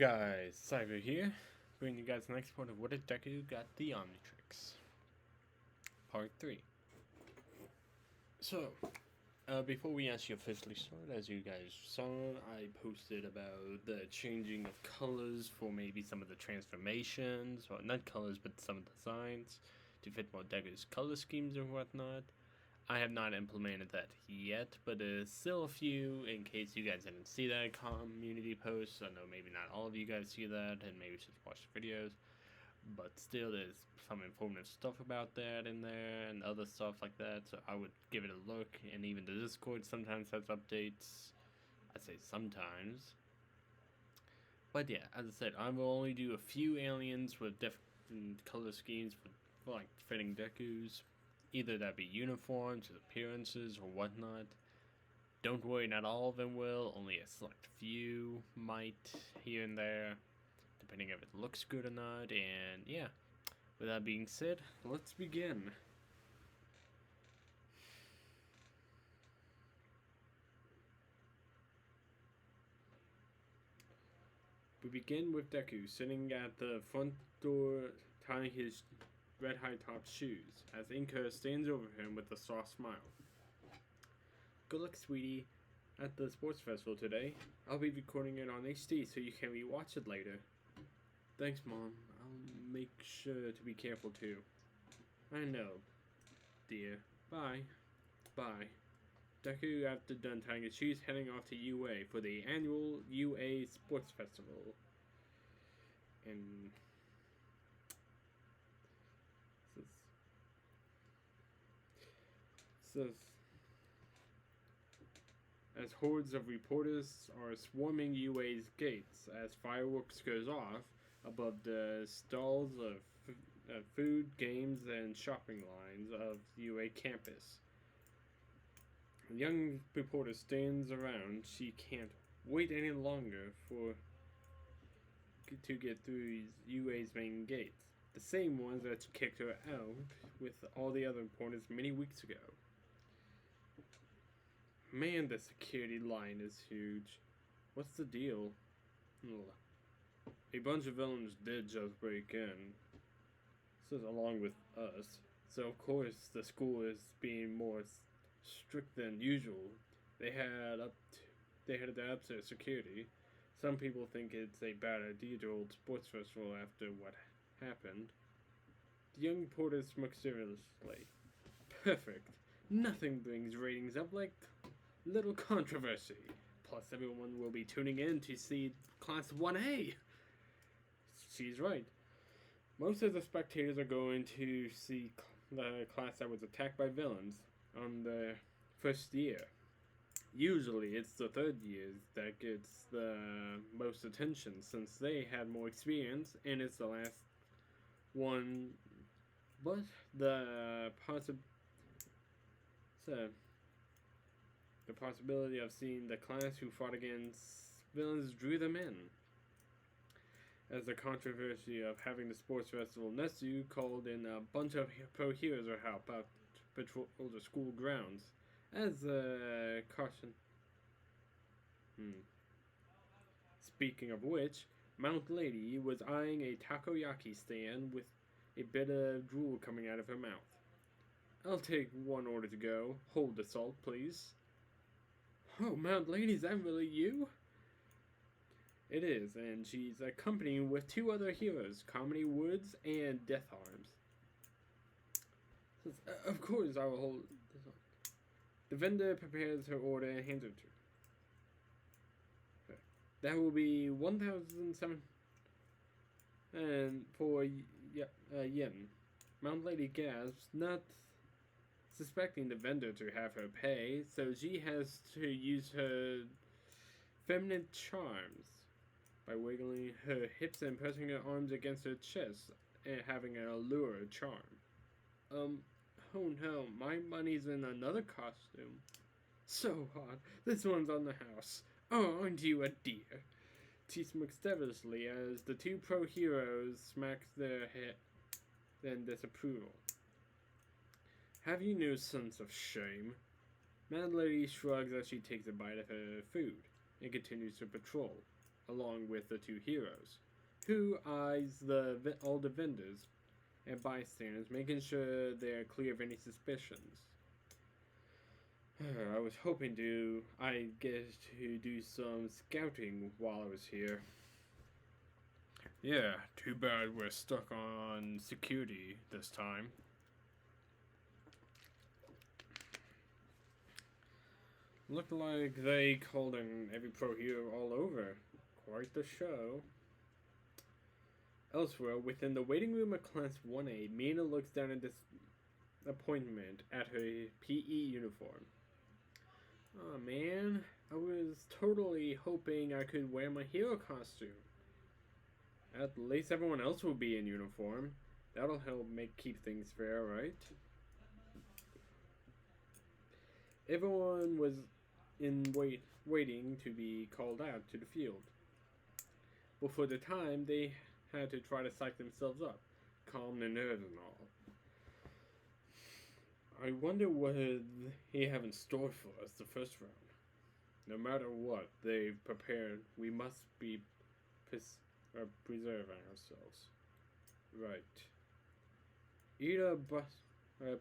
Guys, Cyber here, bringing you guys the next part of What If Deku Got the Omnitrix, Part 3. So, before we actually officially start, as you guys saw, I posted about the changing of colors for maybe some of the transformations, or not colors, but some of the designs, to fit more Deku's color schemes and whatnot. I have not implemented that yet, but there's still a few in case you guys didn't see that community post. I know maybe not all of you guys see that, and maybe just watch the videos, but still there's some informative stuff about that in there and other stuff like that, so I would give it a look. And even the Discord sometimes has updates. I say sometimes. But yeah, as I said, I will only do a few aliens with different color schemes for like fitting Dekus. Either that be uniforms, appearances, or whatnot. Don't worry, not all of them will. Only a select few might here and there, depending if it looks good or not. And yeah, with that being said, let's begin. We begin with Deku sitting at the front door tying his red high-top shoes as Inka stands over him with a soft smile. Good luck, sweetie, at the sports festival today. I'll be recording it on HD so you can rewatch it later. Thanks, Mom. I'll make sure to be careful too. I know, dear. Bye. Bye. Deku, after done tying his shoes, heading off to UA for the annual UA Sports Festival. And says as hordes of reporters are swarming UA's gates as fireworks goes off above the stalls of food, games, and shopping lines of UA campus. A young reporter stands around. She can't wait any longer to get through UA's main gates, the same ones that kicked her out with all the other reporters many weeks ago. Man, the security line is huge. What's the deal? A bunch of villains did just break in. This is along with us. So of course the school is being more strict than usual. They had up to security. Some people think it's a bad idea to hold sports festival after what happened. The young reporter smoked seriously. Perfect. Nothing brings ratings up like little controversy. Plus, everyone will be tuning in to see Class 1A. She's right. Most of the spectators are going to see the class that was attacked by villains on the first year. Usually, it's the third year that gets the most attention since they had more experience and it's the last one. But the possibility of seeing the class who fought against villains drew them in. As the controversy of having the sports festival, Netsu called in a bunch of pro heroes to help out patrol the school grounds. As a caution. Speaking of which, Mount Lady was eyeing a takoyaki stand with a bit of drool coming out of her mouth. I'll take one order to go. Hold the salt, please. Oh, Mount Lady, is that really you? It is, and she's accompanied with two other heroes, Comedy Woods and Death Arms. Says, of course, I will hold the salt. The vendor prepares her order and hands it to her. That will be 1,007 and for yen. Mount Lady gasps, not suspecting the vendor to have her pay, so she has to use her feminine charms by wiggling her hips and pressing her arms against her chest and having an allure charm. Oh no, my money's in another costume. So hot. This one's on the house. Oh, aren't you a dear? She smokes devilishly as the two pro heroes smack their head in disapproval. Have you no sense of shame? Mad Lady shrugs as she takes a bite of her food and continues to patrol. along with the two heroes, who eyes all the vendors and bystanders, making sure they're clear of any suspicions. I was hoping I get to do some scouting while I was here. Yeah, too bad we're stuck on security this time. Looked like they called in every pro hero all over. Quite the show. Elsewhere, within the waiting room of Class 1A, Mina looks down in disappointment at her PE uniform. Oh man, I was totally hoping I could wear my hero costume. At least everyone else will be in uniform. That'll help keep things fair, right? Everyone was waiting to be called out to the field. But for the time, they had to try to psych themselves up, calm their nerves and all. I wonder what he have in store for us the first round. No matter what they've prepared, we must be preserving ourselves. Right. Ida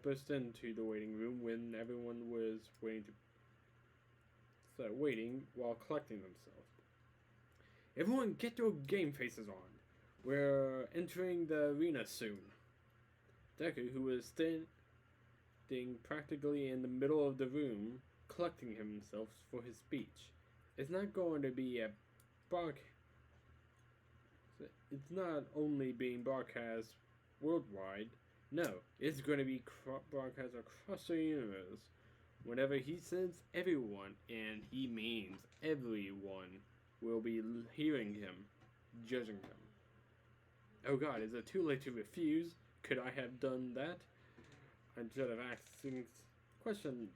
burst into the waiting room when everyone was waiting while collecting themselves. Everyone get your game faces on. We're entering the arena soon. Deku, who was standing practically in the middle of the room, collecting himself for his speech. It's not going to be a broadcast. It's not only being broadcast worldwide. No, it's going to be broadcast across the universe. Whenever he says everyone, and he means everyone, will be hearing him, judging him. Oh God, is it too late to refuse? Could I have done that? I should have asked things. Question.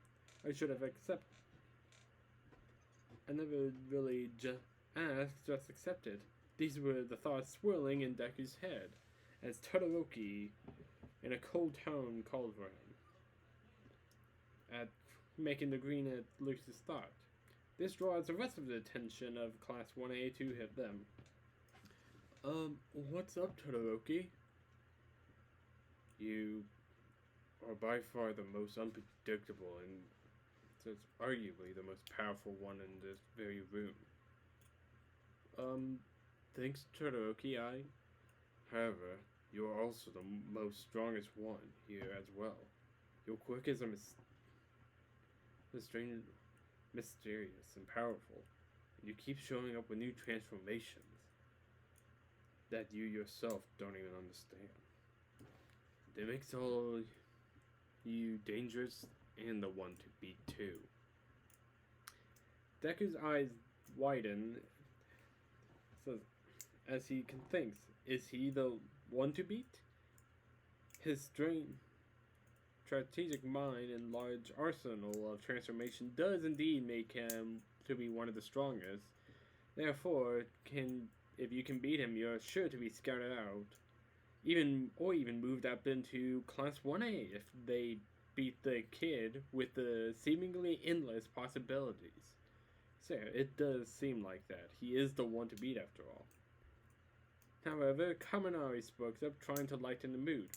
I should have accepted. I never really asked, just accepted. These were the thoughts swirling in Deku's head, as Todoroki, in a cold tone, called for him. At making the green at Lucy's thought. This draws the rest of the attention of Class 1A to hit them. What's up, Todoroki? You are by far the most unpredictable and it's arguably the most powerful one in this very room. Thanks, Todoroki. However, you are also the most strongest one here as well. Your quirk is mysterious and powerful, and you keep showing up with new transformations that you yourself don't even understand. That makes all you dangerous and the one to beat too. Deku's eyes widen as he thinks, is he the one to beat? His strategic mind and large arsenal of transformation does indeed make him to be one of the strongest. Therefore, if you can beat him, you're sure to be scouted out. Even moved up into Class 1A if they beat the kid with the seemingly endless possibilities. So, it does seem like that. He is the one to beat after all. However, Kaminari spoke up, trying to lighten the mood.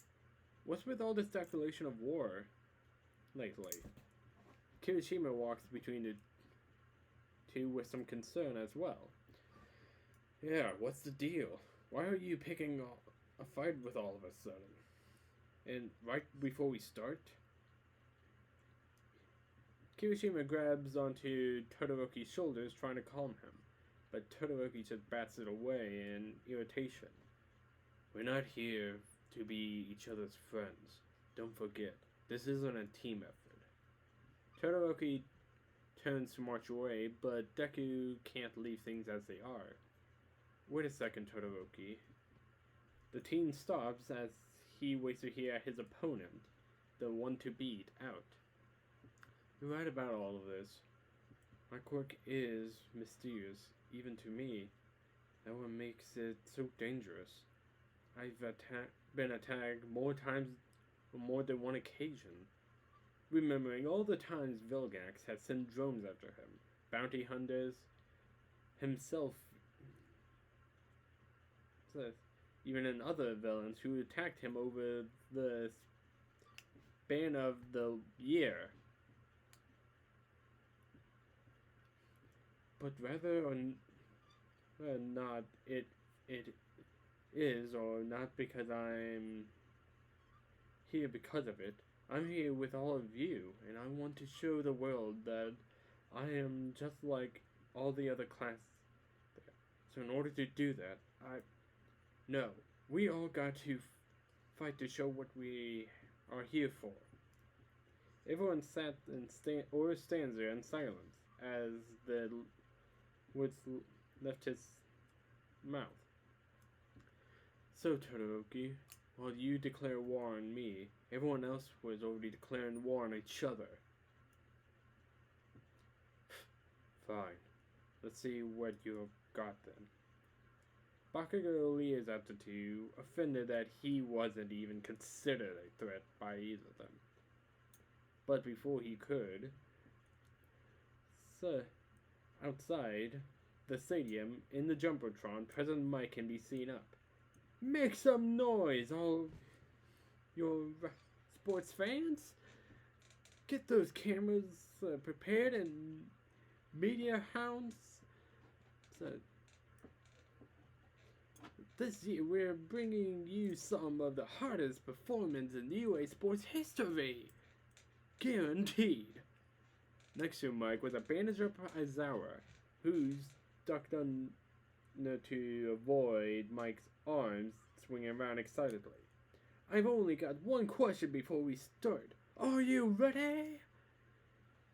What's with all this declaration of war lately? Kirishima walks between the two with some concern as well. Yeah, what's the deal? Why are you picking a fight with all of a sudden? And right before we start? Kirishima grabs onto Todoroki's shoulders, trying to calm him, but Todoroki just bats it away in irritation. We're not here to be each other's friends. Don't forget, this isn't a team effort. Todoroki turns to march away, but Deku can't leave things as they are. Wait a second, Todoroki. The teen stops as he waits to hear his opponent, the one to beat, out. You're right about all of this. My quirk is mysterious, even to me. That what makes it so dangerous. I've been attacked more times on more than one occasion. Remembering all the times Vilgax had sent drones after him, bounty hunters, himself even in other villains who attacked him over the span of the year. But whether or not it is, or not because I'm here because of it, I'm here with all of you, and I want to show the world that I am just like all the other class. So in order to do that, we all got to fight to show what we are here for. Everyone sat and stands there in silence as the words left his mouth. So, Todoroki, while you declare war on me, everyone else was already declaring war on each other. Fine. Let's see what you've got then. Bakugo Lea's attitude, offended that he wasn't even considered a threat by either of them. But before he could, outside the stadium, in the Jumbotron, President Mike can be seen up. Make some noise, all your sports fans! Get those cameras prepared and media hounds. This year we're bringing you some of the hardest performance in UA sports history. Guaranteed. Next to Mike was a bandage up Aizawa, who's ducked under to avoid Mike's arms swinging around excitedly. I've only got one question before we start. Are you ready?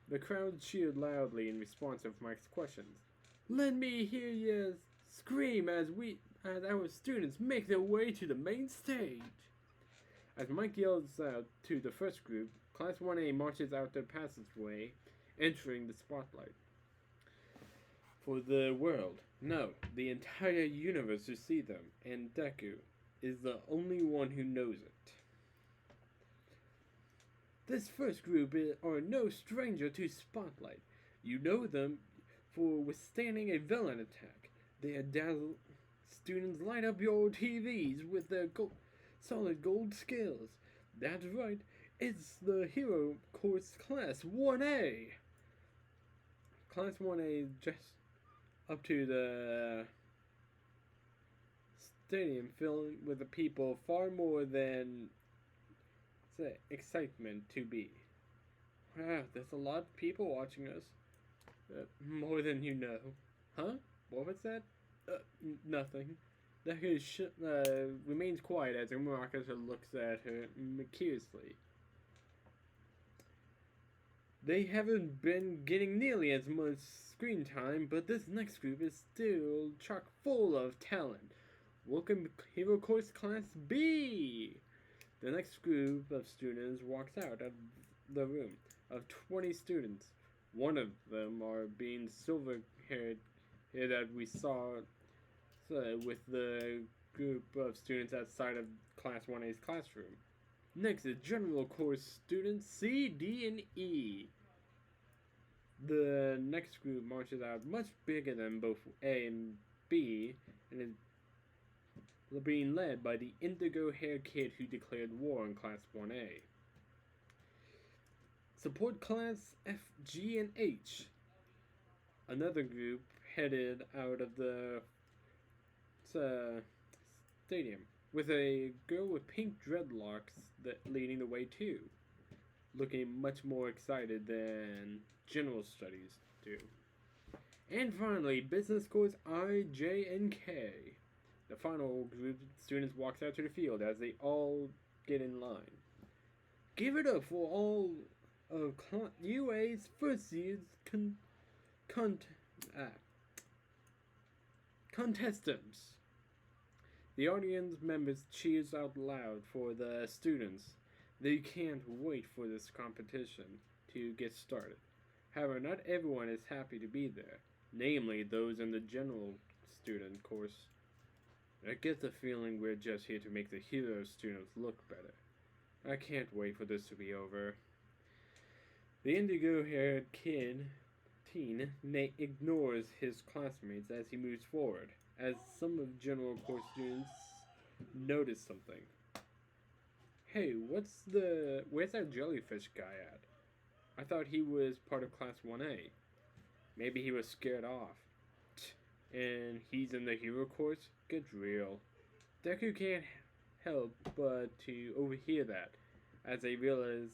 The crowd cheered loudly in response to Mike's questions. Let me hear you scream as our students make their way to the main stage. As Mike yells out to the first group, Class 1A marches out the passageway, entering the spotlight. For the world, no, the entire universe to see them, and Deku is the only one who knows it. This first group are no stranger to spotlight. You know them for withstanding a villain attack. Their dazzle students light up your TVs with their solid gold skills. That's right, it's the Hero Course Class 1A. Class 1A just up to the stadium filled with the people far more than excitement to be. Wow, there's a lot of people watching us. More than you know. Huh? What was that? Nothing. Deku remains quiet as Umuraka looks at her curiously. They haven't been getting nearly as much screen time, but this next group is still chock full of talent. Welcome Hero Course Class B! The next group of students walks out of the room. Of 20 students, one of them are being silver-haired that we saw with the group of students outside of Class 1A's classroom. Next is General Course students C, D, and E. The next group marches out much bigger than both A and B, and is being led by the indigo-haired kid who declared war on Class 1A. Support Class F, G, and H. Another group headed out of the stadium, with a girl with pink dreadlocks leading the way too, looking much more excited than general studies do. And finally, business course I, J, and K. The final group of students walks out to the field as they all get in line. Give it up for all of UA's first year's contestants. The audience members cheers out loud for the students. They can't wait for this competition to get started. However, not everyone is happy to be there, namely those in the general student course. I get the feeling we're just here to make the hero students look better. I can't wait for this to be over. The indigo-haired teen ignores his classmates as he moves forward. as some of general course students notice something. Hey, where's that jellyfish guy at? I thought he was part of class 1A. Maybe he was scared off. And he's in the hero course? Get real. Deku can't help but to overhear that, as they realize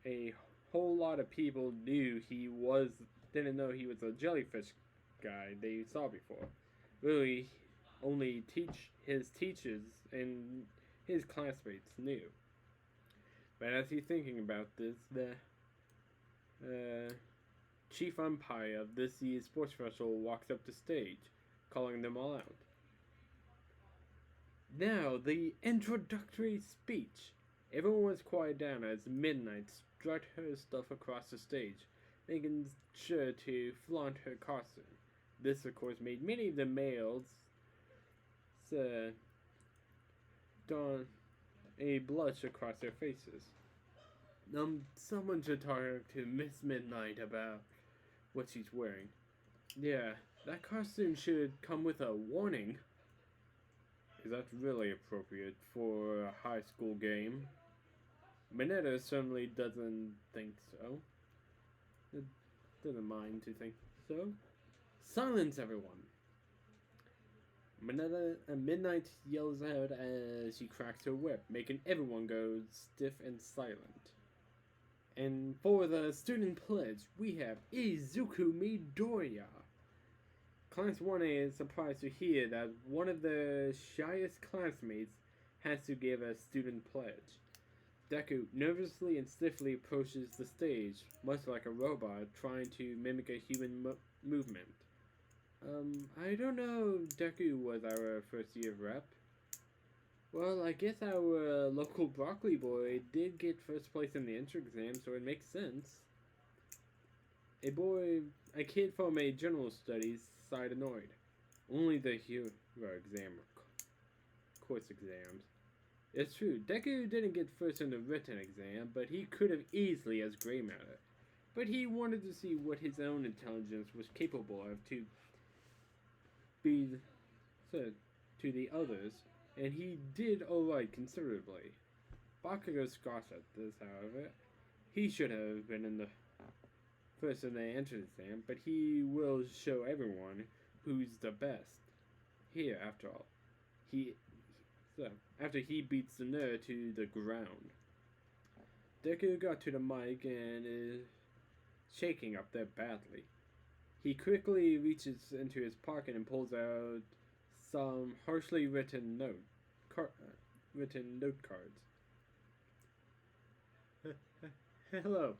a whole lot of people didn't know he was a jellyfish guy they saw before. Really, only his teachers and his classmates knew. But as he's thinking about this, the chief umpire of this year's sports festival walks up the stage, calling them all out. Now, the introductory speech. Everyone was quiet down as Midnight strut her stuff across the stage, making sure to flaunt her costume. This, of course, made many of the males don a blush across their faces. Someone should talk to Miss Midnight about what she's wearing. Yeah, that costume should come with a warning. Is that really appropriate for a high school game? Mineta certainly doesn't think so. It doesn't mind to think so. Silence, everyone! Midnight yells out as she cracks her whip, making everyone go stiff and silent. And for the student pledge, we have Izuku Midoriya. Class 1A is surprised to hear that one of the shyest classmates has to give a student pledge. Deku nervously and stiffly approaches the stage, much like a robot trying to mimic a human movement. I don't know Deku was our first year rep. Well, I guess our local broccoli boy did get first place in the entrance exam, so it makes sense. A kid from a general studies side annoyed. Only the hero course exams. It's true, Deku didn't get first in the written exam, but he could have easily as gray matter. But he wanted to see what his own intelligence was capable of to the others, and he did alright considerably. Bakugo scoffed at this, however. He should have been in the first in the entrance exam, but he will show everyone who's the best. Here, after all. After he beats the nerd to the ground. Deku got to the mic and is shaking up there badly. He quickly reaches into his pocket and pulls out some harshly written note cards. Hello,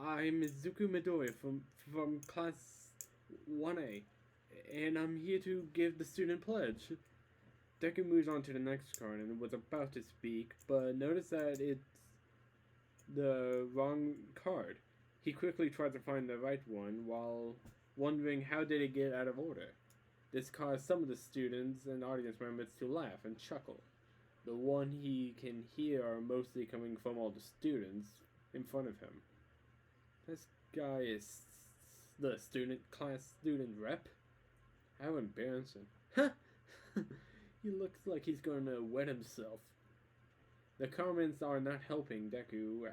I'm Izuku Midoriya from class 1A, and I'm here to give the student pledge. Deku moves on to the next card and was about to speak, but noticed that it's the wrong card. He quickly tried to find the right one while wondering how did it get out of order. This caused some of the students and audience members to laugh and chuckle. The one he can hear are mostly coming from all the students in front of him. This guy is the class student rep? How embarrassing. Huh? He looks like he's going to wet himself. The comments are not helping Deku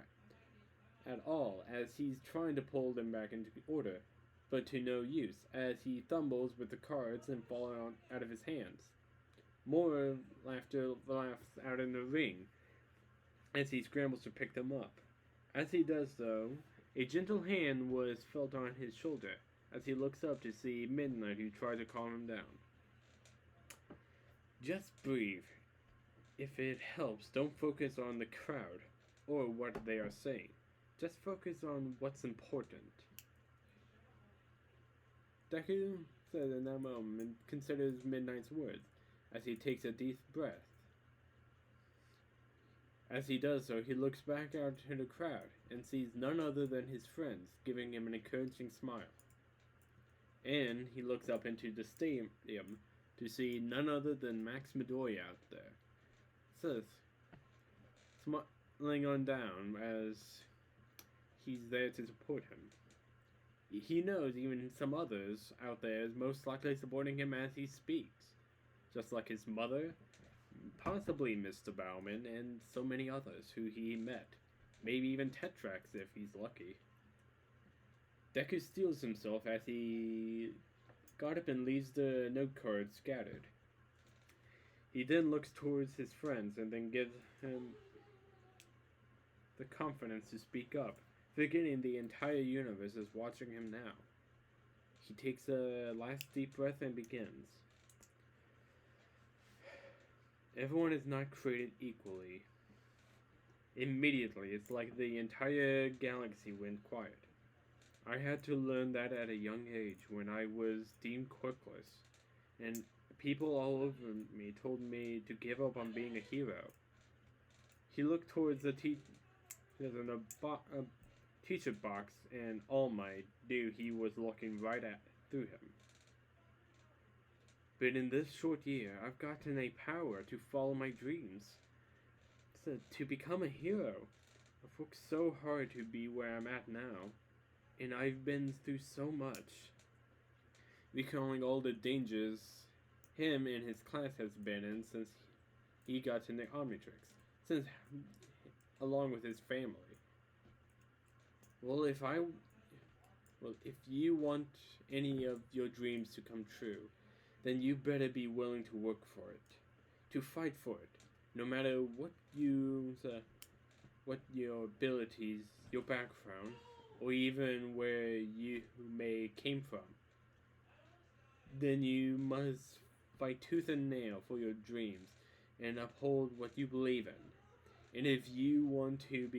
at all, as he's trying to pull them back into order, but to no use, as he fumbles with the cards and fall out of his hands. More laughter laughs out in the ring, as he scrambles to pick them up. As he does so, a gentle hand was felt on his shoulder, as he looks up to see Midnight, who tries to calm him down. Just breathe. If it helps, don't focus on the crowd, or what they are saying. Just focus on what's important. Deku says in that moment and considers Midnight's words as he takes a deep breath. As he does so, he looks back out to the crowd and sees none other than his friends, giving him an encouraging smile. And he looks up into the stadium to see none other than Max Midoriya out there. Says, smiling on down as he's there to support him. He knows even some others out there is most likely supporting him as he speaks, just like his mother, possibly Mr. Bauman, and so many others who he met. Maybe even Tetrax if he's lucky. Deku steels himself as he got up and leaves the note cards scattered. He then looks towards his friends and then gives him the confidence to speak up, forgetting the entire universe is watching him now. He takes a last deep breath and begins. Everyone is not created equally. Immediately, it's like the entire galaxy went quiet. I had to learn that at a young age when I was deemed quirkless, and people all over me told me to give up on being a hero. He looked towards the teacher box, and All Might knew he was looking right at through him. But in this short year, I've gotten a power to follow my dreams. So, to become a hero. I've worked so hard to be where I'm at now, and I've been through so much. Recalling all the dangers him and his class has been in since he got to the omnitrix, along with his family. Well, if you want any of your dreams to come true, then you better be willing to work for it, to fight for it, no matter what your abilities, your background, or even where you may came from. Then you must fight tooth and nail for your dreams and uphold what you believe in. And if you want to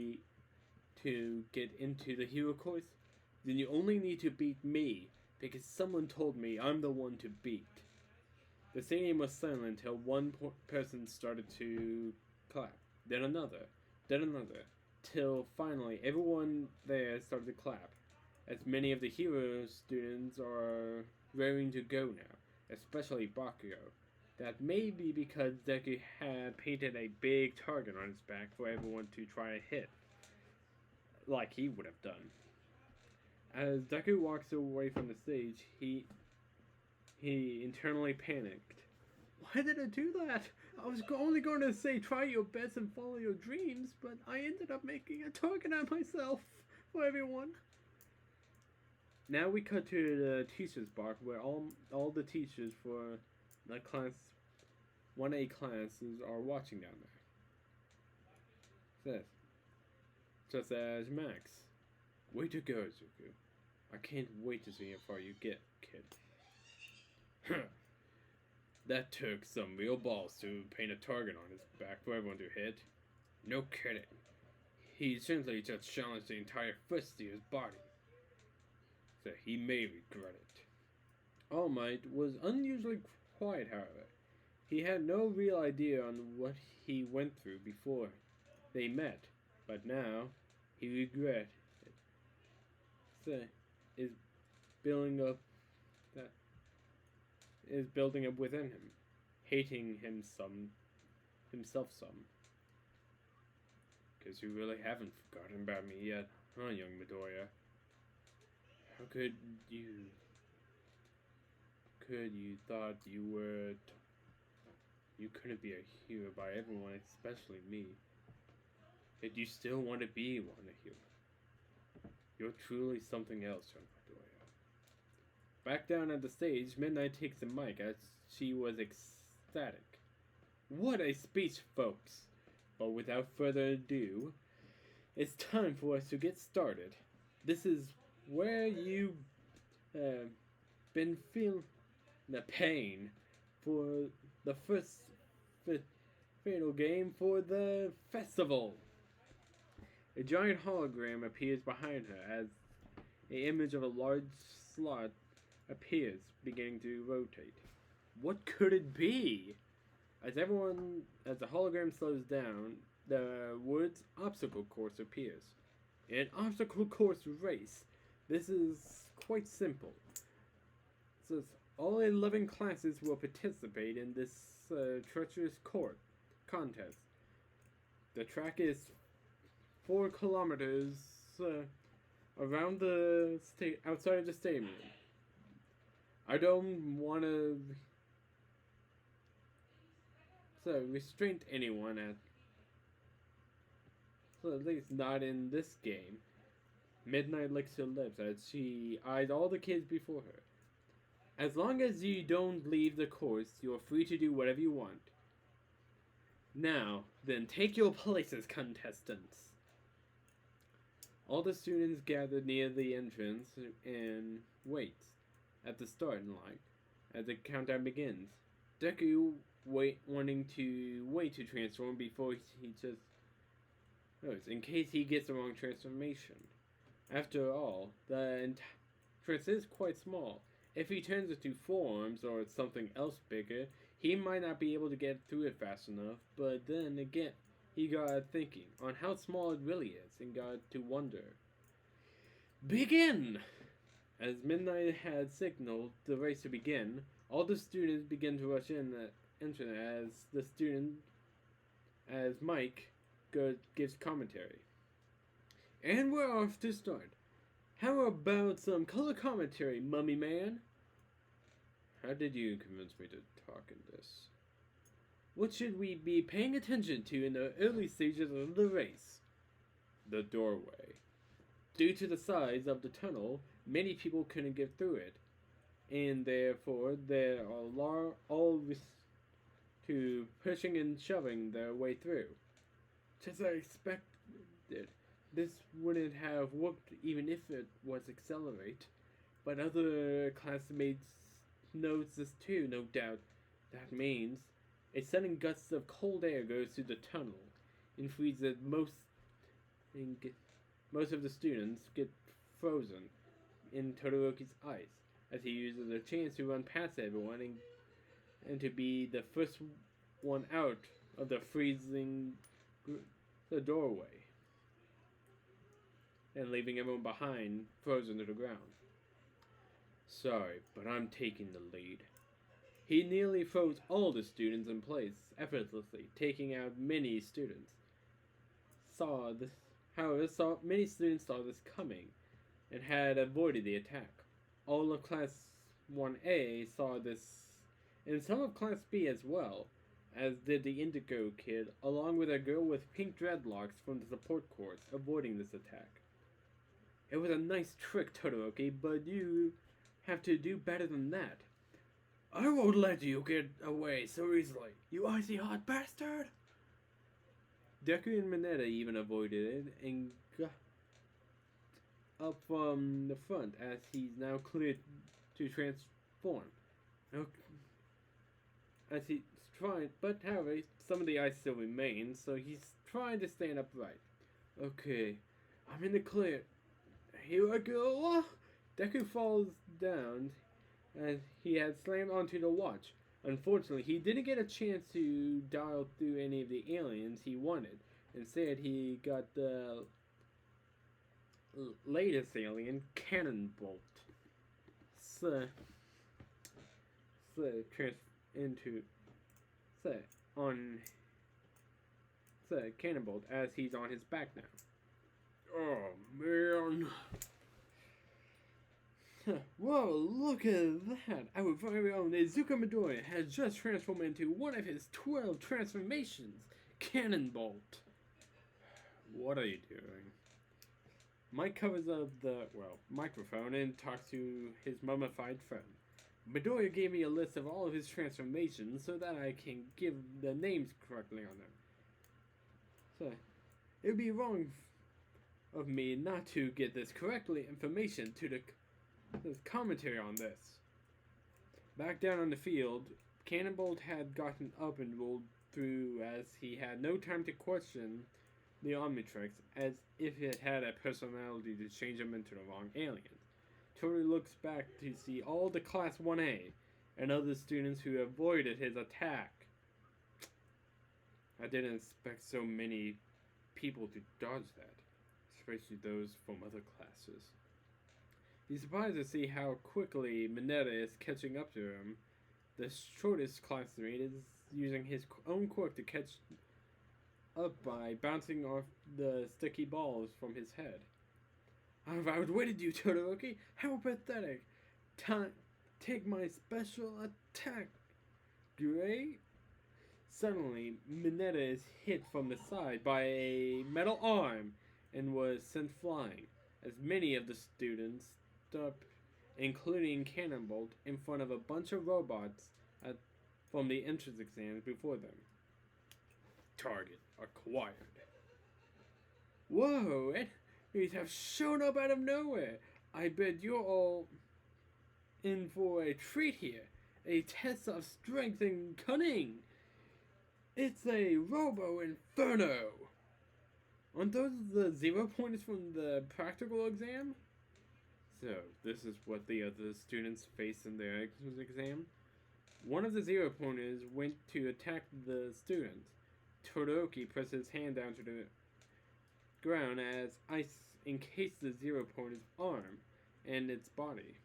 get into the hero course, then you only need to beat me, because someone told me I'm the one to beat. The stadium was silent until one person started to clap, then another, till finally everyone there started to clap, as many of the hero students are raring to go now, especially Bakugo. That may be because Deku had painted a big target on his back for everyone to try to hit, like he would have done. As Deku walks away from the stage, he internally panicked. Why did I do that? I was only going to say try your best and follow your dreams, but I ended up making a target on myself for everyone. Now we cut to the teacher's box where all the teachers for the class 1A classes are watching down there. It says, just as Max. Way to go, Zuko. I can't wait to see how far you get, kid. That took some real balls to paint a target on his back for everyone to hit. No kidding. He simply just challenged the entire fist to his body. So he may regret it. All Might was unusually quiet, however. He had no real idea on what he went through before they met, but now he regrets it. So is building up within him, hating himself some. Because you really haven't forgotten about me yet, huh, young Midoriya? How could you thought you couldn't be a hero by everyone, especially me. Yet you still want to be one a hero. You're truly something else, young Midoriya. Back down at the stage, Midnight takes the mic as she was ecstatic. What a speech, folks! But without further ado, it's time for us to get started. This is where you've been feeling the pain for the first fatal game for the festival. A giant hologram appears behind her as an image of a large slot appears, beginning to rotate. What could it be? As the hologram slows down, the words obstacle course appears. An obstacle course race. This is quite simple. It says all 11 classes will participate in this treacherous contest. The track is 4 kilometers around the outside of the stadium. I don't want to restrain anyone at least not in this game. Midnight licks her lips as she eyes all the kids before her. As long as you don't leave the course, you are free to do whatever you want. Now, then take your places, contestants. All the students gather near the entrance and wait at the starting line as the countdown begins. Deku wanting to wait to transform before he just knows, in case he gets the wrong transformation. After all, the entrance is quite small. If he turns into forms or something else bigger, he might not be able to get through it fast enough, but then again, he got thinking on how small it really is and got to wonder. Begin! As Midnight had signaled the race to begin, all the students begin to rush in as Mike gives commentary. And we're off to start. How about some color commentary, mummy man? How did you convince me to talk in this? What should we be paying attention to in the early stages of the race? The doorway. Due to the size of the tunnel, many people couldn't get through it, and therefore they are all to pushing and shoving their way through. Just as I expected, this wouldn't have worked even if it was accelerate, but other classmates notice this too, no doubt. That means a sudden gust of cold air goes through the tunnel and freezes most of the students get frozen in Todoroki's ice as he uses a chance to run past everyone and to be the first one out of the freezing the doorway and leaving everyone behind frozen to the ground. Sorry, but I'm taking the lead. He nearly froze all the students in place effortlessly, taking out many students. Many students saw this coming and had avoided the attack. All of Class 1A saw this, and some of Class B as well, as did the Indigo Kid, along with a girl with pink dreadlocks from the support course, avoiding this attack. It was a nice trick, Todoroki, but you have to do better than that. I won't let you get away so easily, you icy hot bastard! Deku and Mineta even avoided it and got up from the front as he's now cleared to transform. As he's trying, but however, some of the ice still remains, so he's trying to stand upright. Okay, I'm in the clear. Here I go! Deku falls down as he had slammed onto the watch. Unfortunately, he didn't get a chance to dial through any of the aliens he wanted. Instead, he got the latest alien, Cannonbolt. Cannonbolt as he's on his back now. Oh man. Whoa, look at that! Our very own Izuka Midoriya has just transformed into one of his 12 transformations, Cannonbolt. What are you doing? Mike covers up the, microphone and talks to his mummified friend. Midoriya gave me a list of all of his transformations so that I can give the names correctly on them. So, it would be wrong of me not to get this correctly information to the commentary on this. Back down on the field, Cannonbolt had gotten up and rolled through as he had no time to question the omnitrix as if it had a personality to change him into the wrong alien. Tori looks back to see all the Class 1A and other students who avoided his attack. I didn't expect so many people to dodge that, especially those from other classes. He's surprised to see how quickly Mineta is catching up to him. The shortest classmate is using his own quirk to catch up by bouncing off the sticky balls from his head. I've outwitted you, Todoroki. How pathetic. Time, take my special attack. Great. Suddenly, Mineta is hit from the side by a metal arm and was sent flying, as many of the students stopped, including Cannonbolt, in front of a bunch of robots from the entrance exams before them. Target acquired. Whoa, enemies have shown up out of nowhere. I bet you're all in for a treat here. A test of strength and cunning. It's a Robo Inferno. Aren't those the 0 pointers from the practical exam? So, this is what the other students faced in their exam. One of the 0 pointers went to attack the student. Todoroki pressed his hand down to the ground as ice encased the 0 pointer's arm and its body.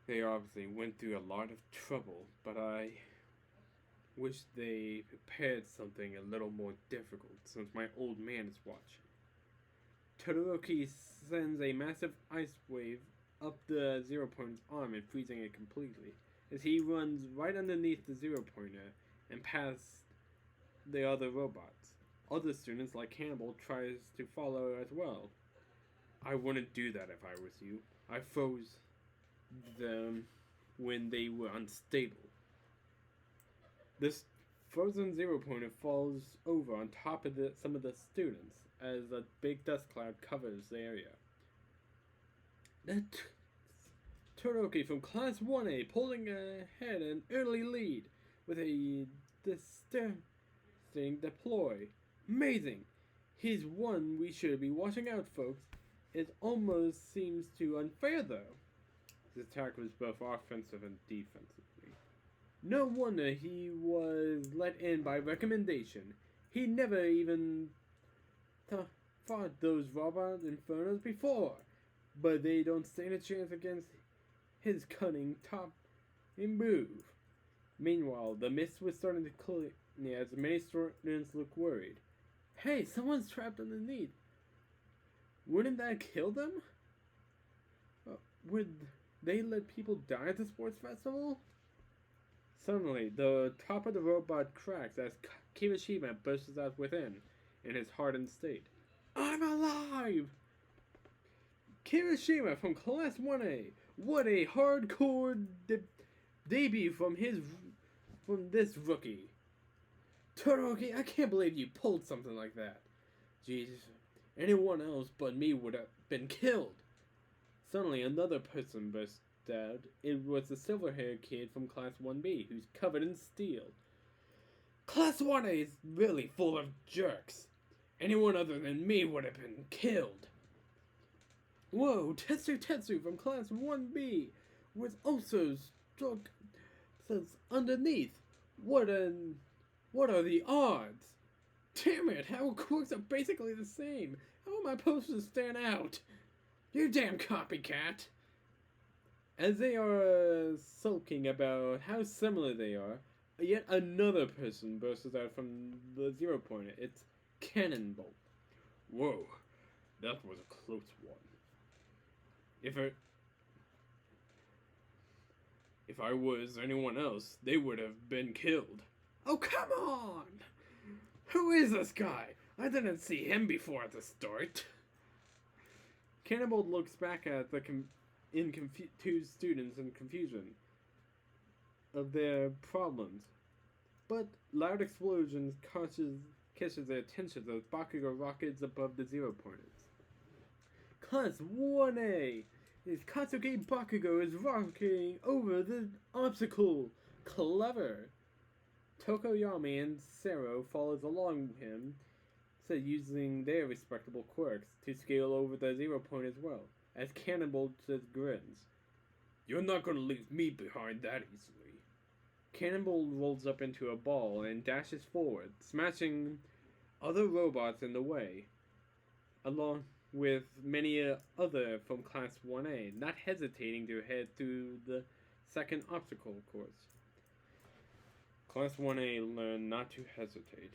They obviously went through a lot of trouble, but I wish they prepared something a little more difficult since my old man is watching. Todoroki sends a massive ice wave up the 0 pointer's arm and freezing it completely as he runs right underneath the 0 pointer and past the other robots. Other students like Cannibal tries to follow as well. I wouldn't do that if I was you. I froze them when they were unstable. This frozen 0 pointer falls over on top of some of the students as a big dust cloud covers the area. Todoroki from Class 1A pulling ahead an early lead with a distressing deploy. Amazing! He's one we should be watching out, folks. It almost seems too unfair, though. His attack was both offensive and defensively. No wonder he was let in by recommendation. He never even fought those robot infernos before, but they don't stand a chance against his cunning top move. Meanwhile, the mist was starting to clear as many students looked worried. Hey, someone's trapped underneath. Wouldn't that kill them? Would they let people die at the sports festival? Suddenly, the top of the robot cracks as Kirishima bursts out within in his hardened state. I'm alive! Kirishima from Class 1A. What a hardcore debut from this rookie. Todoroki, I can't believe you pulled something like that. Jesus, anyone else but me would have been killed. Suddenly, another person burst out. It was the silver-haired kid from Class 1B, who's covered in steel. Class 1A is really full of jerks. Anyone other than me would have been killed. Whoa, Tetsu from Class 1B was also struck underneath. What are the odds? Damn it, our quirks are basically the same. How am I supposed to stand out? You damn copycat! As they are sulking about how similar they are, yet another person bursts out from the 0 pointer. It's Cannonbolt. Whoa, that was a close one. If I was anyone else, they would have been killed. Oh, come on! Who is this guy? I didn't see him before at the start. Cannonbolt looks back at the two students in confusion of their problems, but loud explosions catches their attention as Bakugo rockets above the 0 pointers. Class 1A! Katsuki Bakugo is rocketing over the obstacle. Clever! Tokoyami and Sero follows along him, using their respectable quirks to scale over the 0 point as well, as Cannonbolt just grins. You're not gonna leave me behind that easily. Cannonbolt rolls up into a ball and dashes forward, smashing other robots in the way, along with many other from Class 1A, not hesitating to head through the second obstacle course. Class 1A learn not to hesitate.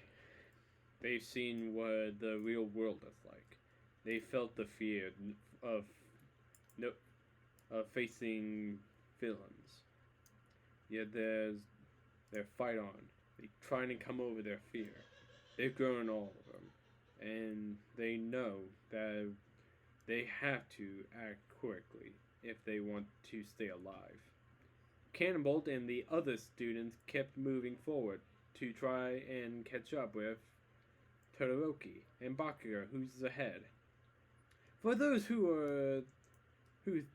They've seen what the real world is like. They felt the fear of no, facing villains. Yet their fight on. They trying to come over their fear. They've grown all of them, and they know that they have to act quickly if they want to stay alive. Cannonbolt and the other students kept moving forward to try and catch up with Todoroki and Bakugo, who's ahead. For those who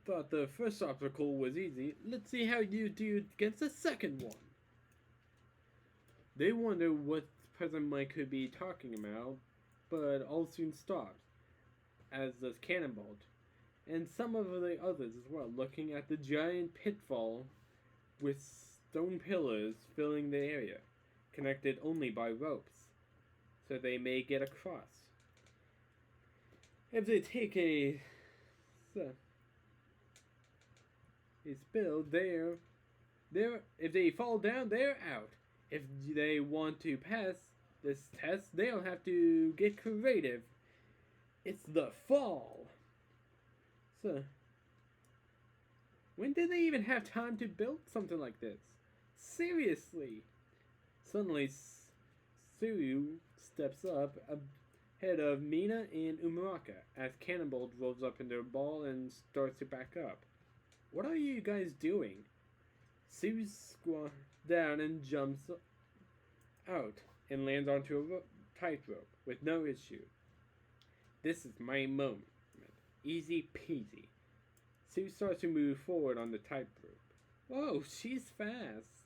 thought the first obstacle was easy, let's see how you do against the second one. They wonder what President Mike could be talking about, but all soon stopped, as does Cannonbolt, and some of the others as well, looking at the giant pitfall with stone pillars filling the area, connected only by ropes, so they may get across. If they take a spill, if they fall down, they're out. If they want to pass this test, they'll have to get creative. It's the fall. So, when did they even have time to build something like this? Seriously. Suddenly, Tsuyu steps up ahead of Mina and Umuraka as Cannonbolt rolls up into a ball and starts to back up. What are you guys doing? Tsuyu squats down and jumps out and lands onto a tightrope with no issue. This is my moment. Easy peasy. Tsuyu starts to move forward on the tightrope. Whoa, she's fast.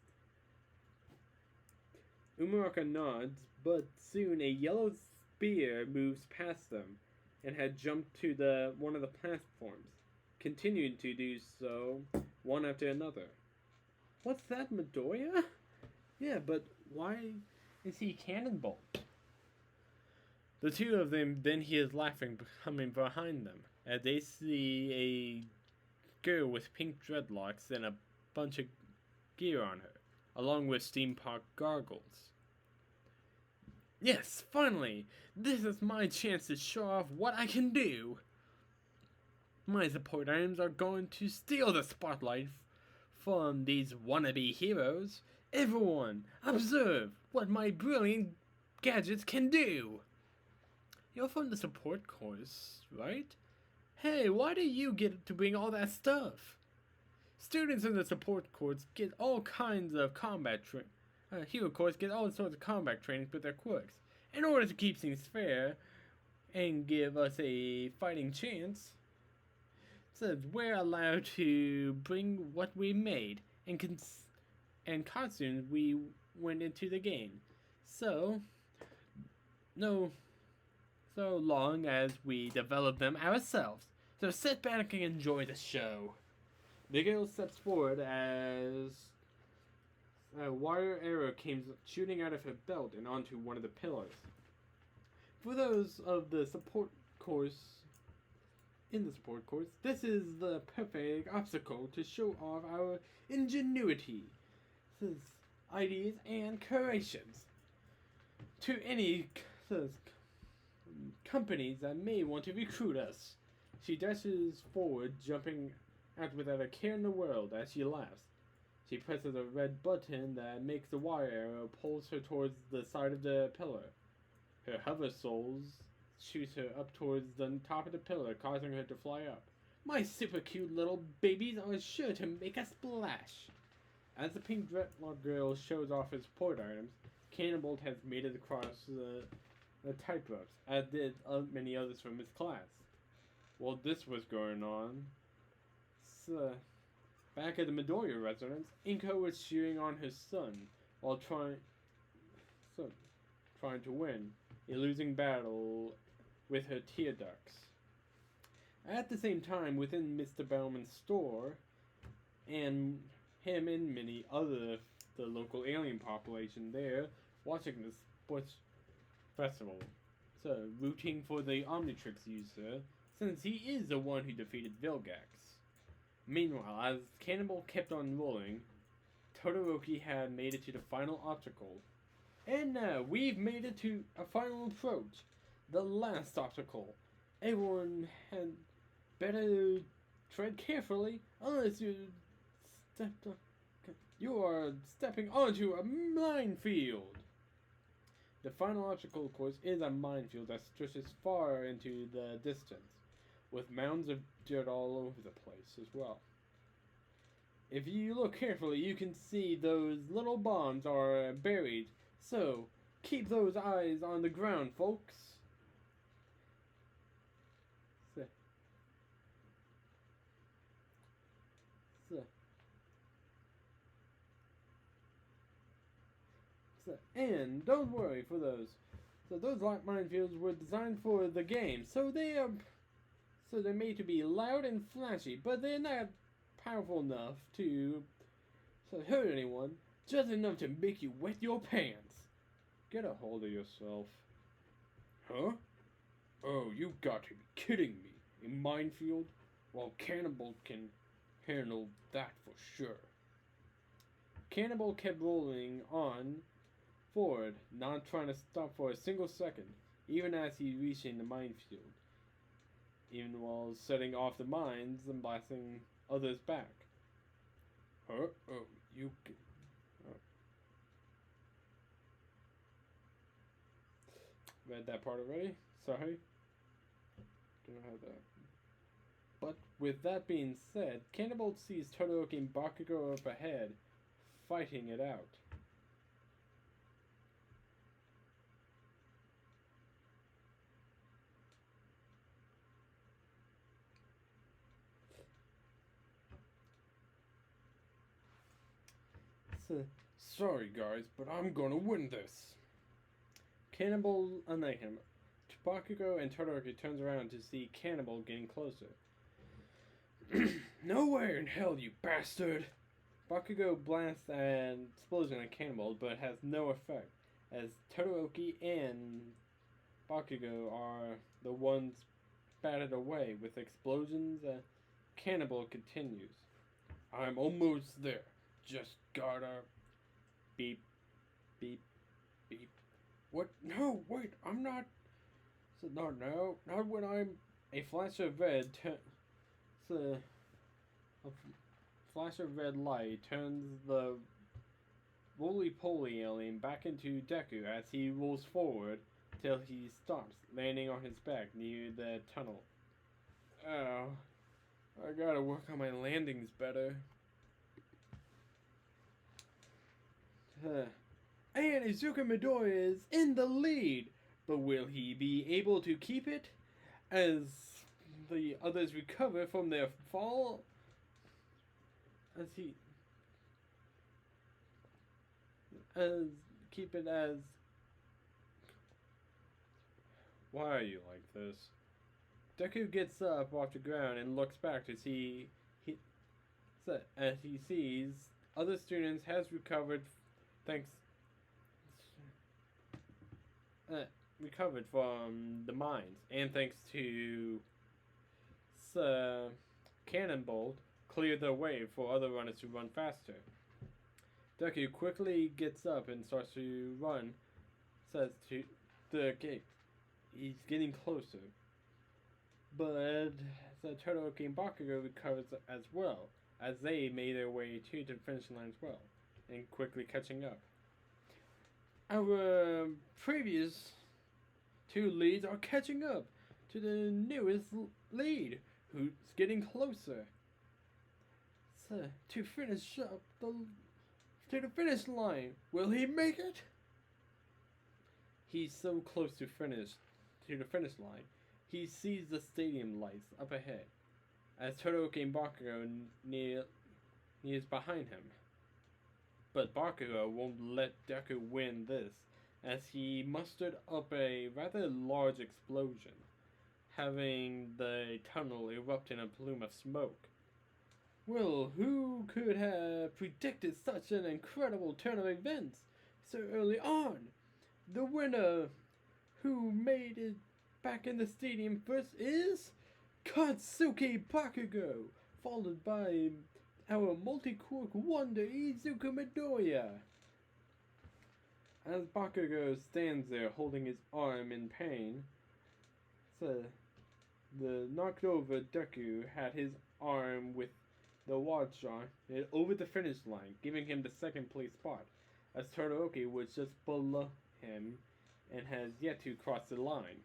Umuraka nods, but soon a yellow spear moves past them and had jumped to one of the platforms, continuing to do so one after another. What's that, Midoriya? Yeah, but why is he Cannonbolt? The two of them then hears laughing coming behind them as they see a girl with pink dreadlocks and a bunch of gear on her, along with steampunk goggles. Yes, finally! This is my chance to show off what I can do! My support items are going to steal the spotlight from these wannabe heroes. Everyone, observe what my brilliant gadgets can do! You're from the support course, right? Hey, why do you get to bring all that stuff? Students in the support course get all kinds of hero course get all sorts of combat training with their quirks. In order to keep things fair and give us a fighting chance, says we're allowed to bring what we made and costumes we went into the game. So long as we develop them ourselves. So sit back and enjoy the show. The girl steps forward as a wire arrow came shooting out of her belt and onto one of the pillars. For those of the support course, this is the perfect obstacle to show off our ingenuity, ideas, and creations to any companies that may want to recruit us. She dashes forward, jumping out without a care in the world as she laughs. She presses a red button that makes the wire arrow pulls her towards the side of the pillar. Her hover souls shoots her up towards the top of the pillar, causing her to fly up. My super cute little babies are sure to make a splash. As the pink dreadlock girl shows off her support items, Cannonbolt has made it across the tightropes, as did many others from his class. While this was going on, back at the Midoriya residence, Inko was cheering on her son while trying to win a losing battle with her tear ducts. At the same time, within Mr. Bauman's store, and him and many other the local alien population there watching the sports festival, so rooting for the omnitrix user since he is the one who defeated Vilgax. Meanwhile, as Cannonball kept on rolling, Todoroki had made it to the final obstacle. And now we've made it to a final approach, the last obstacle. Everyone had better tread carefully, unless stepped on, you are stepping onto a minefield. The final obstacle course is a minefield that stretches far into the distance, with mounds of dirt all over the place as well. If you look carefully, you can see those little bombs are buried, so keep those eyes on the ground, folks. And don't worry for those. So those light minefields were designed for the game, so they're made to be loud and flashy, but they're not powerful enough to hurt anyone, just enough to make you wet your pants. Get a hold of yourself. Huh? Oh, you got to be kidding me. A minefield? Well, Cannibal can handle that for sure. Cannibal kept rolling on forward, not trying to stop for a single second, even as he reached the minefield, even while setting off the mines and blasting others back. Huh? Oh, you can... Read that part already? Sorry. Don't have that. But with that being said, Cannibal sees Todoroki and Bakugo up ahead, fighting it out. Sorry guys, but I'm gonna win this. Cannibal unlike him. Bakugo and Todoroki turns around to see Cannibal getting closer. Nowhere in hell, you bastard! Bakugo blasts an explosion at Cannibal, but has no effect, as Todoroki and Bakugo are the ones batted away with explosions. Cannibal continues. I'm almost there. Just gotta... Beep, beep, beep. What? No, wait, I'm not... So, no, not when I'm... A flash of red a flash of red light turns the roly-poly alien back into Deku as he rolls forward till he stops, landing on his back near the tunnel. Oh, I gotta work on my landings better. And Izuku Midoriya is in the lead, but will he be able to keep it as the others recover from their fall? Keep it as... Why are you like this? Deku gets up off the ground and looks back to see as he sees other students has recovered recovered from the mines, and thanks to Cannonball cleared the way for other runners to run faster. Deku quickly gets up and starts to run, says to the gate. He's getting closer. But Todoroki and Bakugo recovers as well, as they made their way to the finish line as well, and quickly catching up. Our previous two leads are catching up to the newest lead, who's getting closer. To finish up to the finish line. Will he make it? He's so close to the finish line. He sees the stadium lights up ahead, as Todoroki and Bakugo nears behind him. But Bakugo won't let Deku win this, as he mustered up a rather large explosion, having the tunnel erupt in a plume of smoke. Well, who could have predicted such an incredible turn of events so early on? The winner, who made it back in the stadium first, is Katsuki Bakugo, followed by our multi-quirk wonder Izuku Midoriya. As Bakugo stands there holding his arm in pain, The knocked over Deku had his arm with the watch on it over the finish line, giving him the second place spot, as Todoroki was just below him and has yet to cross the line.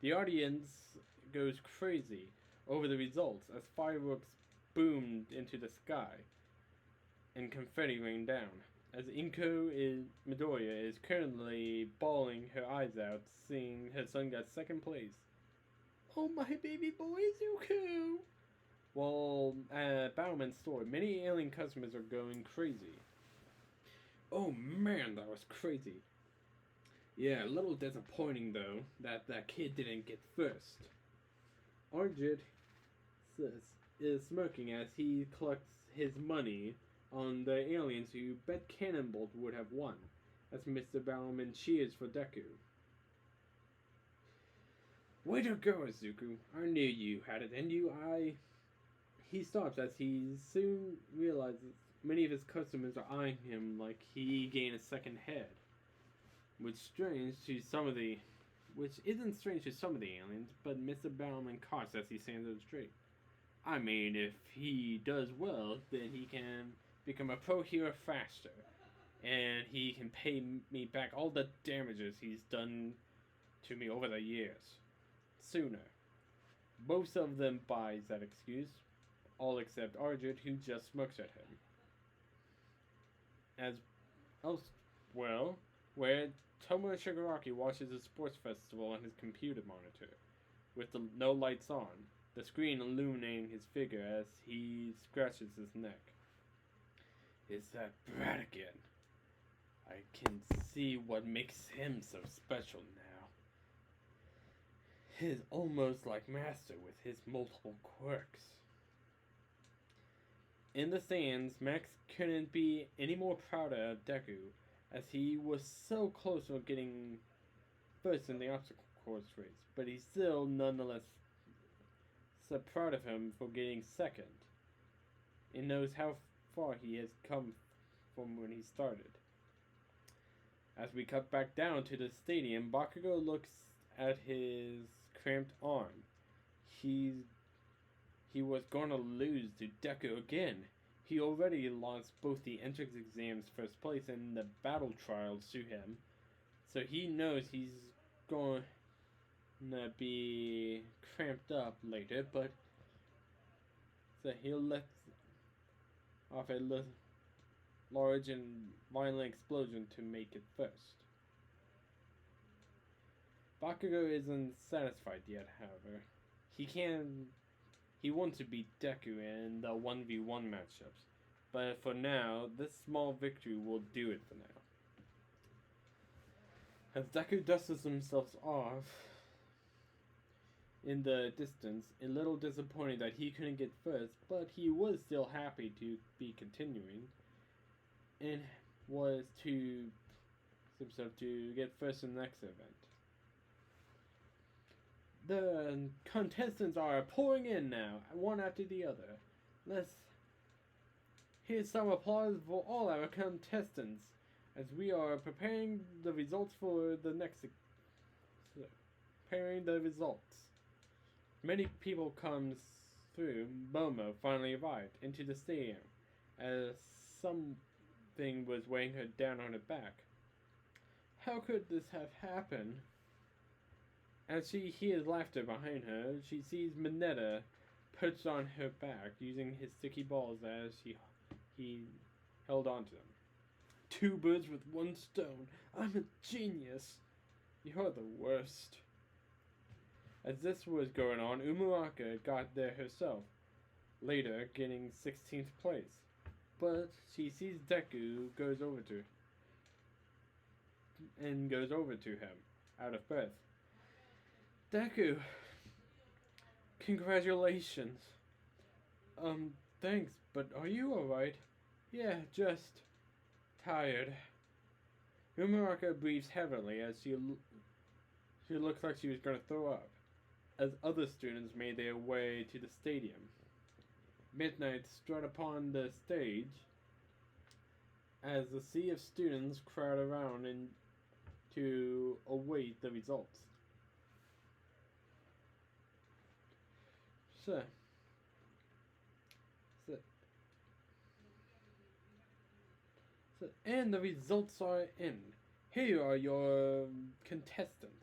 The audience goes crazy over the results as fireworks boomed into the sky and confetti rained down. As Midoriya is currently bawling her eyes out, seeing her son got second place. Oh my baby boy, Zuko! While at Bowman's store, many alien customers are going crazy. Oh man, that was crazy. Yeah, a little disappointing though that kid didn't get first. Arjit is smirking as he collects his money on the aliens who bet Cannonbolt would have won, as Mr. Bowman cheers for Deku. Way to go, Izuku. I knew you had it in you. He stops as he soon realizes many of his customers are eyeing him like he gained a second head. Which isn't strange to some of the aliens, but Mr. Bowman coughs as he stands up straight. I mean, if he does well, then he can become a pro hero faster, and he can pay me back all the damages he's done to me over the years. Sooner. Most of them buys that excuse, all except Arjun, who just smirks at him. As elsewhere, where Tomo Shigaraki watches a sports festival on his computer monitor, with no lights on, the screen illuminating his figure as he scratches his neck. It's that brat again. I can see what makes him so special now. He's almost like Master with his multiple quirks. In the stands, Max couldn't be any more prouder of Deku, as he was so close to getting first in the obstacle course race, but he's still nonetheless so proud of him for getting second. He knows how far he has come from when he started. As we cut back down to the stadium, Bakugo looks at his cramped arm. He was going to lose to Deku again. He already lost both the entrance exams first place and the battle trials to him. So he knows he's going to be cramped up later, but so he'll let off a large and violent explosion to make it first. Bakugo isn't satisfied yet, however. He wants to beat Deku in the 1v1 matchups, but for now, this small victory will do it for now. As Deku dusts himself off in the distance, a little disappointed that he couldn't get first, but he was still happy to be continuing, and was to himself to get first in the next event. The contestants are pouring in now, one after the other. Let's hear some applause for all our contestants as we are preparing the results for the next. Preparing the results. Many people comes through. Momo finally arrived into the stadium as something was weighing her down on her back. How could this have happened? As she hears laughter behind her, she sees Mineta perched on her back, using his sticky balls as he held onto them. 2 birds with 1 stone. I'm a genius. You're the worst. As this was going on, Umuraka got there herself, later getting 16th place. But she sees Deku goes over to him, out of breath. Deku, congratulations. Thanks, but are you alright? Yeah, just tired. Umuraka breathes heavily as she looks like she was going to throw up, as other students made their way to the stadium. Midnight strut upon the stage as the sea of students crowd around and to await the results. So, so, and the results are in. Here are your contestants.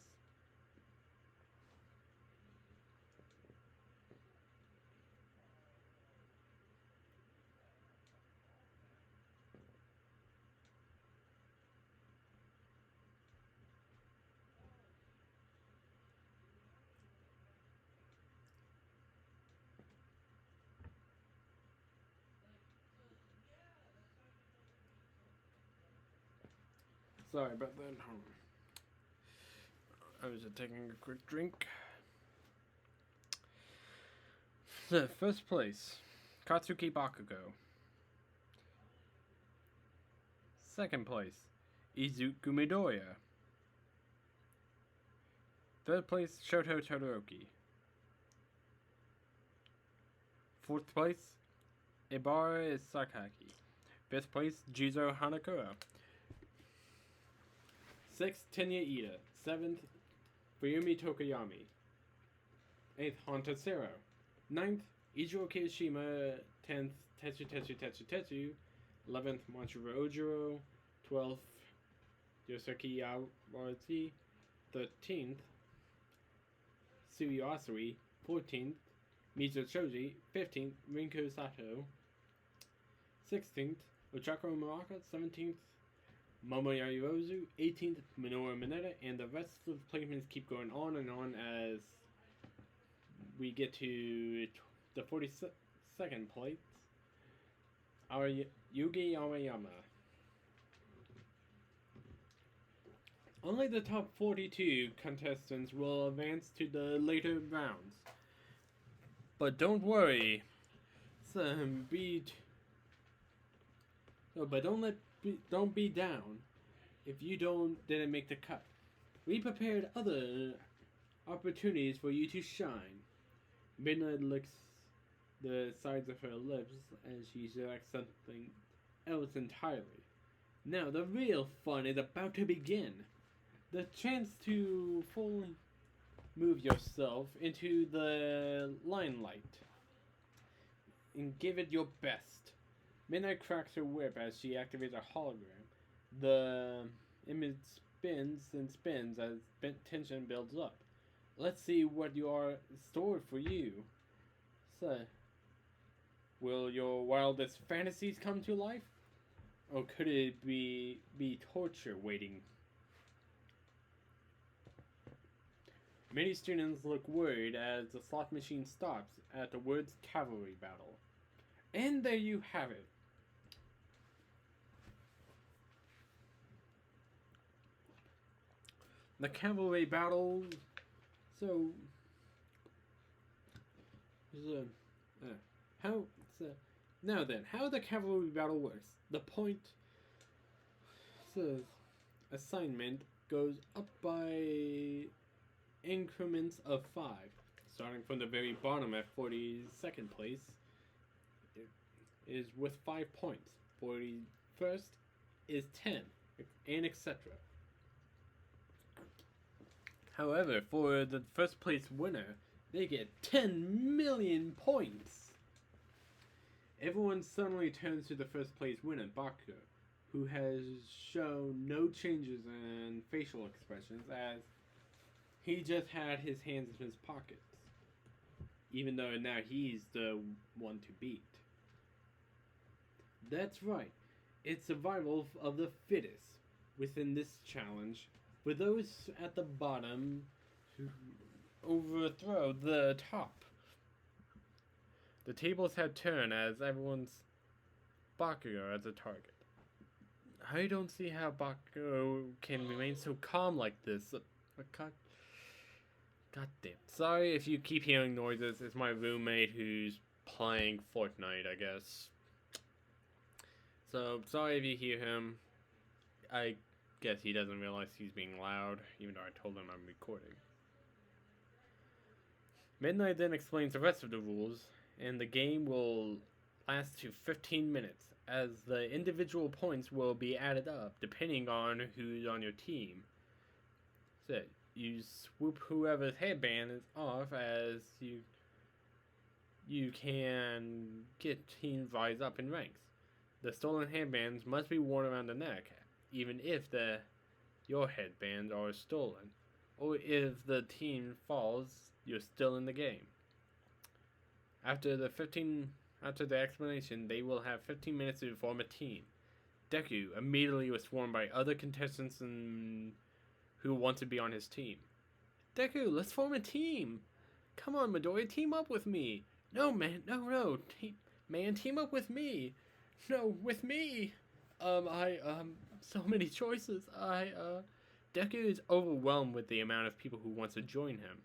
Sorry about that. I was just taking a quick drink. So, first place, Katsuki Bakugo. Second place, Izuku Midoriya. Third place, Shoto Todoroki. Fourth place, Ibara Sakaki. Fifth place, Jizo Hanakura. Sixth, Tenya Ida. Seventh, Fuyumi Tokoyami. Eighth, Honta Sero. Ninth, Ichiro Kirishima. 10th, Tetsu. 11th, Manchiro Ojiro. 12th, Yosuke Yawazi. 13th, Suyu Asui. 14th, Mizo Choji. 15th, Rinko Sato. 16th, Ochako Muraka. 17th, Momoya Yorozu. 18th, Minoru Mineta. And the rest of the placements keep going on and on as we get to the 42nd place. Yugi Aoyama. Only the top 42 contestants will advance to the later rounds. But don't worry. Don't be down if you didn't make the cut. We prepared other opportunities for you to shine. Midnight licks the sides of her lips as she selects something else entirely. Now the real fun is about to begin. The chance to fully move yourself into the limelight and give it your best. Midnight cracks her whip as she activates a hologram. The image spins and spins as tension builds up. Let's see what you are stored for you. So, will your wildest fantasies come to life? Or could it be torture waiting? Many students look worried as the slot machine stops at the words cavalry battle. And there you have it. The cavalry battle. Now then, how the cavalry battle works. The point assignment goes up by increments of 5, starting from the very bottom at 42nd place. It is with 5 points. 41st is 10, and etc. However, for the first place winner, they get 10 million points. Everyone suddenly turns to the first place winner, Bakugo, who has shown no changes in facial expressions as he just had his hands in his pockets, even though now he's the one to beat. That's right, it's survival of the fittest within this challenge, for those at the bottom who overthrow the top. The tables have turned as everyone's Bakugo as a target. I don't see how Bakugo can remain so calm like this. God damn. Sorry if you keep hearing noises. It's my roommate who's playing Fortnite, I guess. So, sorry if you hear him. I guess he doesn't realize he's being loud, even though I told him I'm recording. Midnight then explains the rest of the rules, and the game will last to 15 minutes, as the individual points will be added up depending on who's on your team. So, you swoop whoever's headband is off as you you can get teams rise up in ranks. The stolen headbands must be worn around the neck, even if your headbands are stolen, or if the team falls, you're still in the game. After the explanation, they will have 15 minutes to form a team. Deku immediately was swarmed by other contestants who want to be on his team. Deku, let's form a team. Come on, Midoriya, team up with me. No, man, no. Team up with me. No, with me. So many choices. Deku is overwhelmed with the amount of people who want to join him.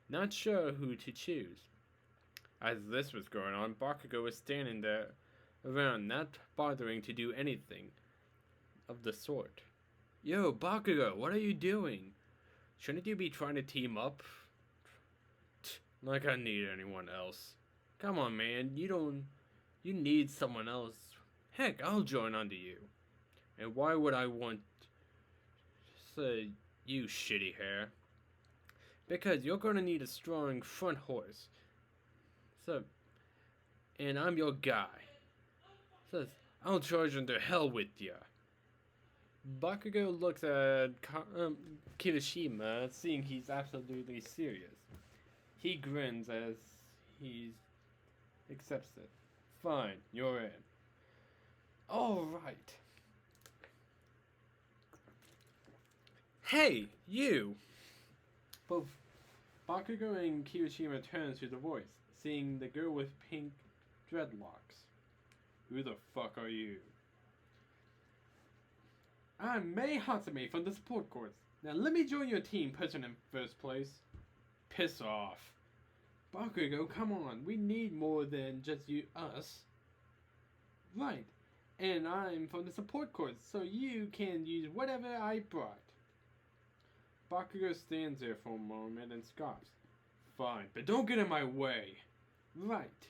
Not sure who to choose. As this was going on, Bakugo was standing there around, not bothering to do anything of the sort. Yo, Bakugo, what are you doing? Shouldn't you be trying to team up? Like I need anyone else. Come on, man, you need someone else. Heck, I'll join under you. And why would I want you shitty hair? Because you're gonna need a strong front horse. And I'm your guy. Says, I'll charge into hell with ya. Bakugo looks at Kirishima, seeing he's absolutely serious. He grins as he accepts it. Fine, you're in. Alright. Hey, you! Both Bakugo and Kirishima turn to the voice, seeing the girl with pink dreadlocks. Who the fuck are you? I'm Mei Hatsume from the support course. Now let me join your team, person in first place. Piss off. Bakugo, come on. We need more than just us. Right. And I'm from the support course, so you can use whatever I brought. Bakugo stands there for a moment and scoffs. Fine, but don't get in my way. Right.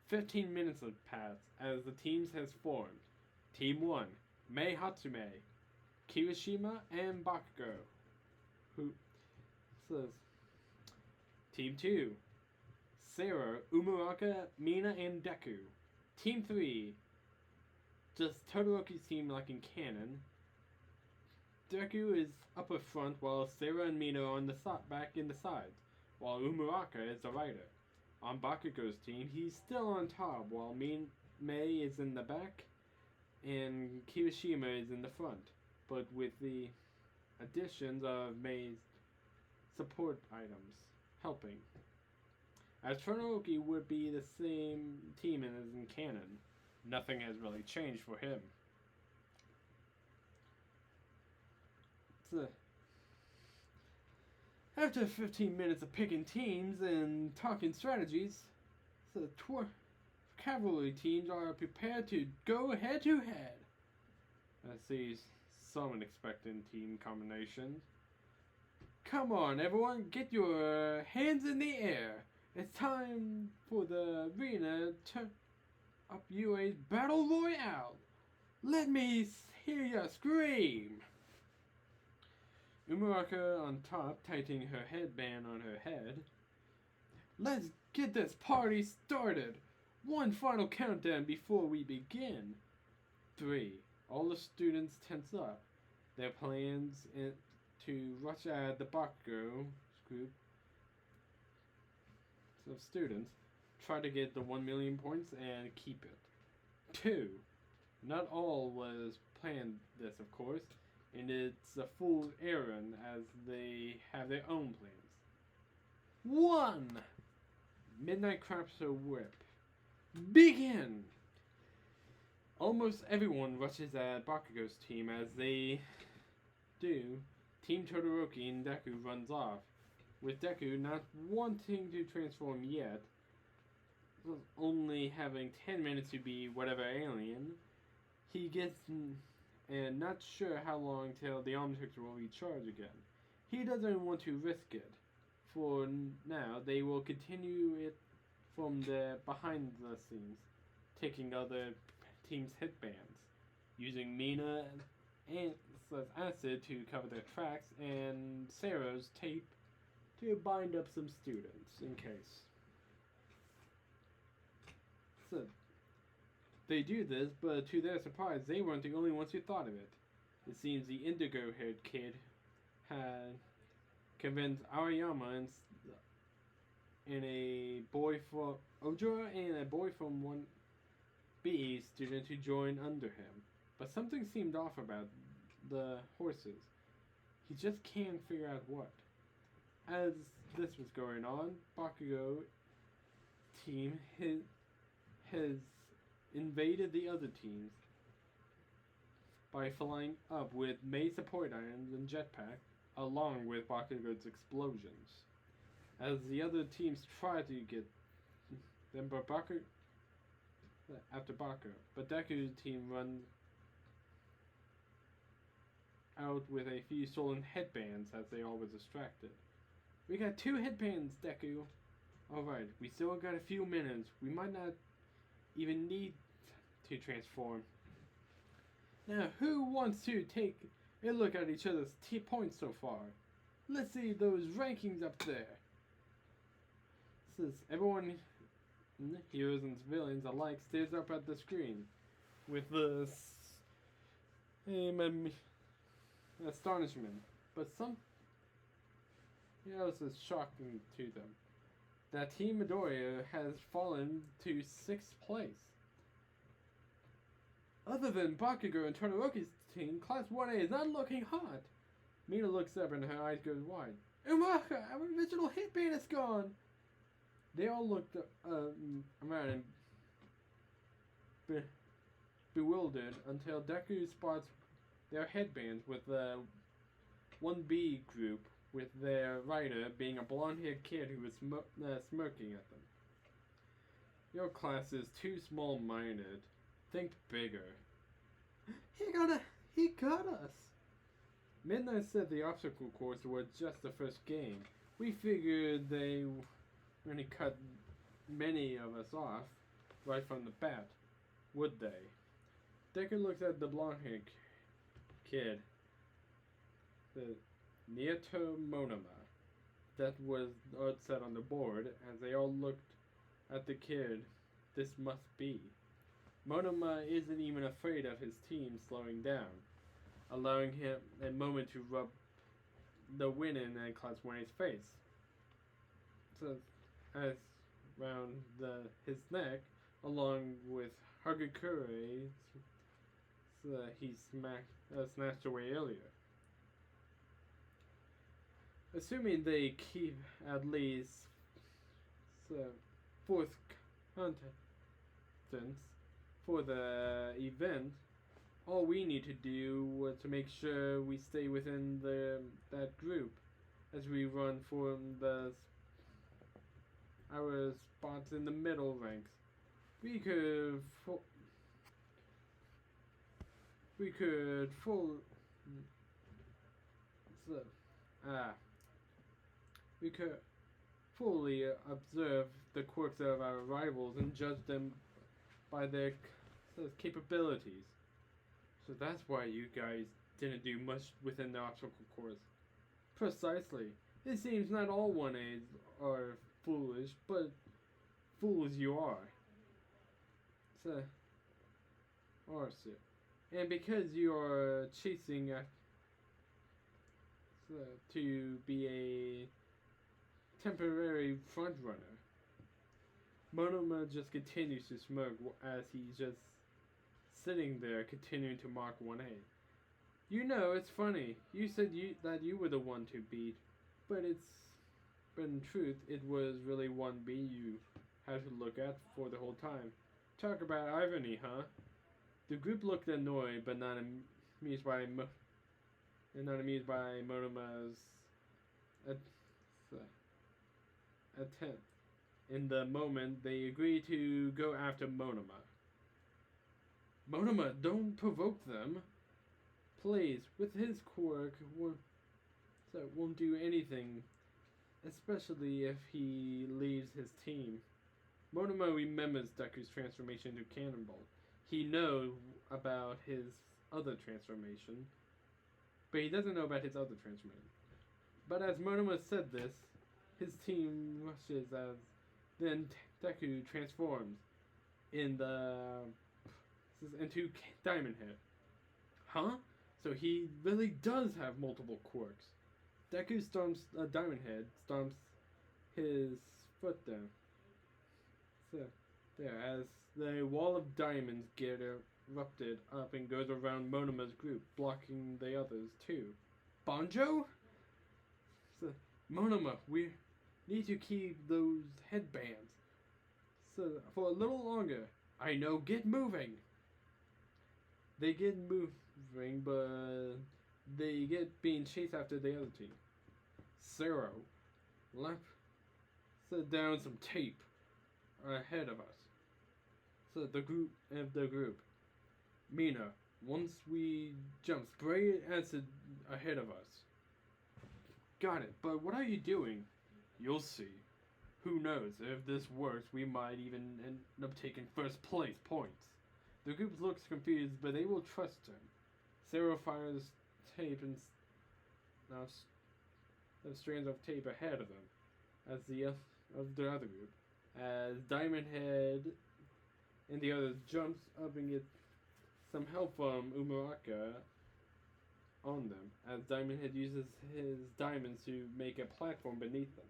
15 minutes have passed as the teams has formed. Team 1, Mei Hatsume, Kirishima, and Bakugo. Who says Team 2, Sarah, Umuraka, Mina, and Deku. Team 3, just Todoroki's team like in canon. Deku is up front while Sarah and Mina are on the back in the sides, while Umuraka is the rider. On Bakugo's team, he's still on top, while Mei is in the back and Kirishima is in the front, but with the additions of Mei's support items helping. As Todoroki would be the same team as in canon, nothing has really changed for him. After 15 minutes of picking teams and talking strategies, the cavalry teams are prepared to go head to head. I see some unexpected team combinations. Come on, everyone, get your hands in the air. It's time for the arena to up UA's Battle Royale. Let me hear ya scream. Umuraka on top, tightening her headband on her head. Let's get this party started. One final countdown before we begin. 3. All the students tense up. Their plans to rush at the Bakugo group of students. Try to get the 1 million points and keep it. 2. Not all was planned this, of course. And it's a full errand as they have their own plans. 1. Midnight crafts her whip. Begin! Almost everyone rushes at Bakugo's team as they do. Team Todoroki and Deku runs off, with Deku not wanting to transform yet, only having 10 minutes to be whatever alien. He gets and not sure how long till the omnitrix will recharge again. He doesn't want to risk it. For now, they will continue it from the behind the scenes, taking other teams' headbands, using Mina and acid to cover their tracks, and Sarah's tape to bind up some students in case. So they do this, but to their surprise, they weren't the only ones who thought of it. It seems the indigo-haired kid had convinced Aoyama and a boy from Ojura and a boy from 1B student to join under him. But something seemed off about the horses. He just can't figure out what. As this was going on, Bakugo team has invaded the other teams by flying up with Mei support irons and jetpack, along with Bakugo's explosions. As the other teams try to get them, but Deku's team runs out with a few stolen headbands as they all were distracted. We got 2 headbands, Deku. Alright, we still got a few minutes. We might not even need to transform. Now, who wants to take a look at each other's points so far? Let's see those rankings up there. Says everyone, heroes and civilians alike, stares up at the screen with the astonishment. But some else is shocking to them. That Team Midoriya has fallen to 6th place. Other than Bakugo and Todoroki's team, Class 1A is not looking hot. Mina looks up and her eyes go wide. Umaka, our original headband is gone! They all looked around and bewildered until Deku spots their headbands with the 1B group, with their rider being a blonde-haired kid who was smirking at them. Your class is too small-minded. Think bigger. He got us! Midnight said the obstacle course was just the first game. We figured they were going to cut many of us off right from the bat. Would they? Deku looks at the blonde-haired kid. The Nieto Monoma. That was set on the board as they all looked at the kid. This must be. Monoma isn't even afraid of his team slowing down, allowing him a moment to rub the wind in Class 1A's face. So, as round his neck, along with Hagakure, he snatched away earlier. Assuming they keep at least 4th contestants for the event, all we need to do was to make sure we stay within that group as we run for our spots in the middle ranks. We could fully observe the quirks of our rivals and judge them by their capabilities. So that's why you guys didn't do much within the obstacle course. Precisely. It seems not all 1As are foolish, but fools you are. And because you are chasing to be a temporary front runner, Monoma just continues to smirk as he's just sitting there continuing to mock 1A. You know, it's funny. You said that you were the one to beat, but in truth, it was really 1B you had to look at for the whole time. Talk about irony, huh? The group looked annoyed, but not amused by Monoma's attempt. In the moment, they agree to go after Monoma. Monoma, don't provoke them. Please, with his quirk, won't do anything, especially if he leaves his team. Monoma remembers Deku's transformation into Cannonball. He knows about his other transformation, but he doesn't know about his other transformation. But as Monoma said this, his team rushes as then Deku transforms. into Diamond Head. Huh? So he really does have multiple quirks. Deku stomps Diamond Head, stomps his foot down. So, there, as the wall of diamonds get erupted up and goes around Monoma's group, blocking the others too. Banjo? So, Monoma, we need to keep those headbands. So, for a little longer. I know, get moving. They get moving, but they get being chased after the other team. Zero, set down some tape ahead of us. So the group. Mina, once we jump, spray acid ahead of us. Got it, but what are you doing? You'll see. Who knows, if this works, we might even end up taking first place points. The group looks confused, but they will trust him. Sarah fires tape and strands of tape ahead of them, as the other group. As Diamond Head and the others jumps up and gets some help from Umaraka on them, as Diamond Head uses his diamonds to make a platform beneath them.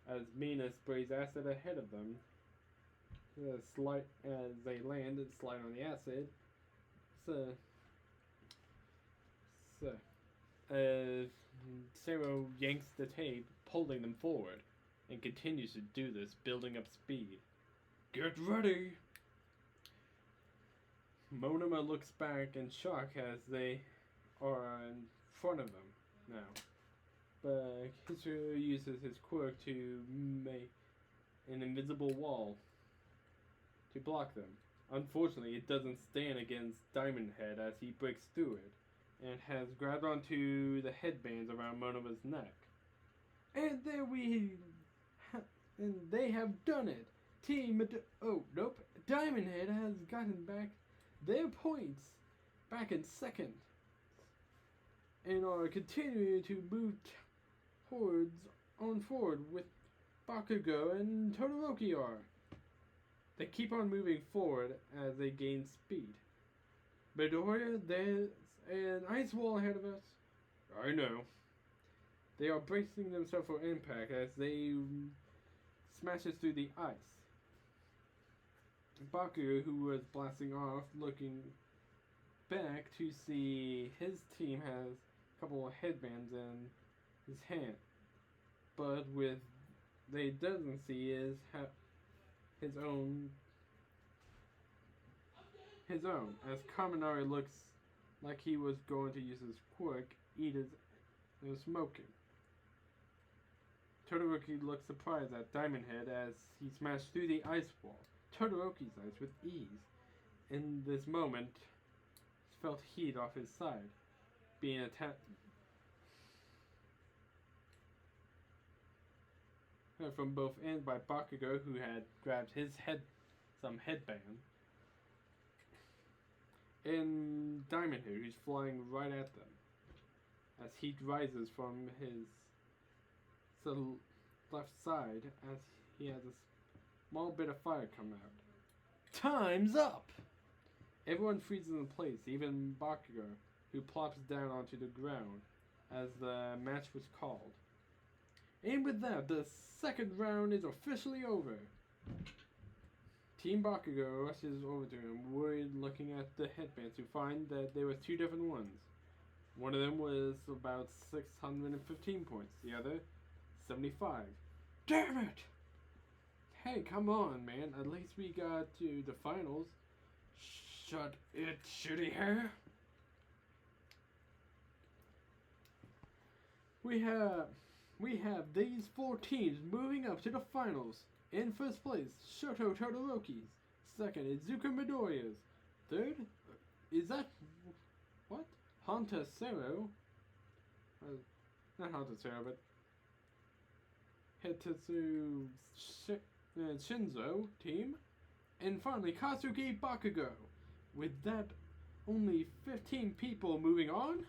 As Mina sprays acid ahead of them, as they land and slide on the acid. Sarah yanks the tape, pulling them forward, and continues to do this, building up speed. Get ready! Monoma looks back in shock as they are in front of them now. But Kisu uses his quirk to make an invisible wall to block them. Unfortunately, it doesn't stand against Diamond Head as he breaks through it and has grabbed onto the headbands around Monoma's neck. And they have done it. Diamond Head has gotten back their points back in second and are continuing to move forward with Bakugo and Todoroki are. They keep on moving forward as they gain speed. Midoriya, there's an ice wall ahead of us. I know. They are bracing themselves for impact as they smashes through the ice. Bakugo, who was blasting off, looking back to see his team has a couple of headbands in his hand. But they doesn't see is his own, as Kaminari looks like he was going to use his quirk, and smoking. Todoroki looks surprised at Diamond Head as he smashed through the ice wall. Todoroki's ice with ease. In this moment, felt heat off his side, being attacked from both ends by Bakugo, who had grabbed some headband, and Diamond Head, who's flying right at them, as heat rises from his left side as he has a small bit of fire come out. Time's up! Everyone freezes in place, even Bakugo, who plops down onto the ground as the match was called. And with that, the second round is officially over. Team Bakugo rushes over to him, worried, looking at the headbands to find that there were two different ones. One of them was about 615 points, the other 75. Damn it! Hey, come on, man. At least we got to the finals. Shut it, shitty hair. We have these four teams moving up to the finals. In first place, Shoto Todoroki's. Second is Zuka Midoriya's. Third, is that what? Hanta Sero. Not Hanta Sero, but Hitetsu Shinzo team. And finally, Katsuki Bakugo. With that, only 15 people moving on.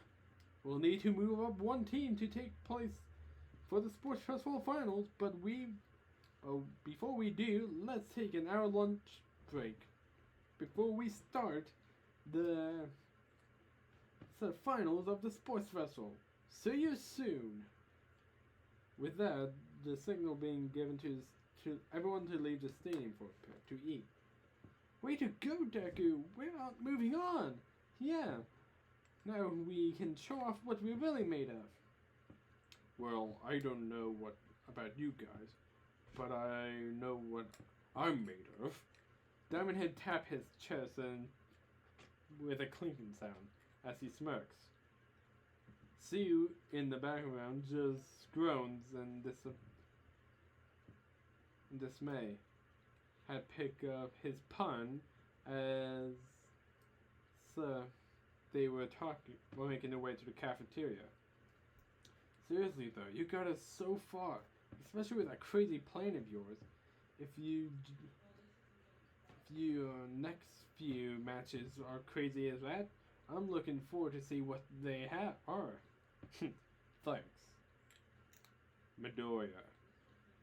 We'll need to move up one team to take place for the Sports Festival Finals, but before we do, let's take an hour lunch break. before we start the finals of the sports festival. See you soon. With that, the signal being given to everyone to leave the stadium for a bit to eat. Way to go, Deku! We're moving on! Yeah! Now we can show off what we're really made of. Well, I don't know what about you guys, but I know what I'm made of. Diamond Head tapped his chest and with a clinking sound as he smirks. Siu in the background just groans in dismay. Had picked up his pun as they were making their way to the cafeteria. Seriously though, you got us so far, especially with that crazy plan of yours. If your next few matches are crazy as that, I'm looking forward to see what they are. Thanks. Midoriya.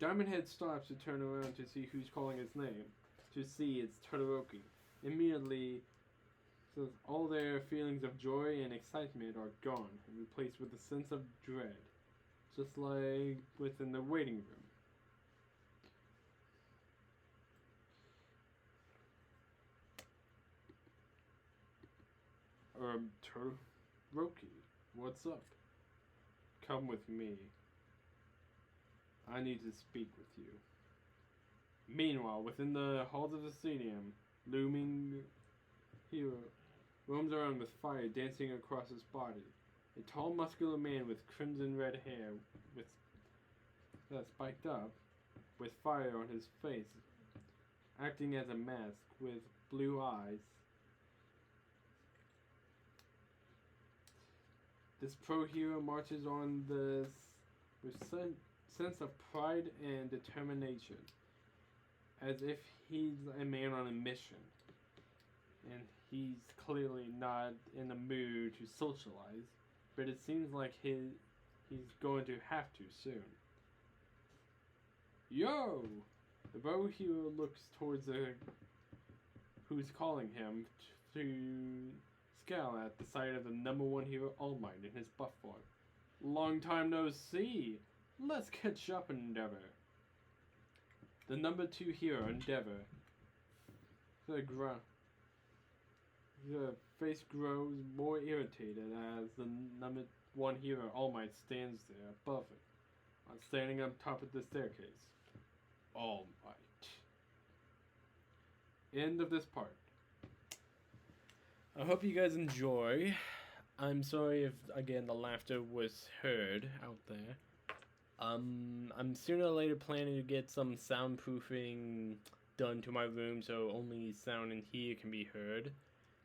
Diamond Head stops to turn around to see who's calling his name. To see it's Todoroki. Immediately says all their feelings of joy and excitement are gone and replaced with a sense of dread. Just like within the waiting room. Todoroki, what's up? Come with me. I need to speak with you. Meanwhile, within the halls of the stadium, looming hero roams around with fire dancing across his body. A tall, muscular man with crimson red hair that's spiked up, with fire on his face, acting as a mask with blue eyes. This pro hero marches on this with sense of pride and determination, as if he's a man on a mission, and he's clearly not in the mood to socialize, but it seems like he's going to have to soon. Yo! The pro hero looks towards who's calling him to scowl at the sight of the number one hero, All Might, in his buff form. Long time no see! Let's catch up, Endeavor. The number 2 hero, Endeavor. The face grows more irritated as the number 1 hero, All Might, stands there above it, standing on top of the staircase. All Might. End of this part. I hope you guys enjoy. I'm sorry if, again, the laughter was heard out there. I'm sooner or later planning to get some soundproofing done to my room so only sound in here can be heard.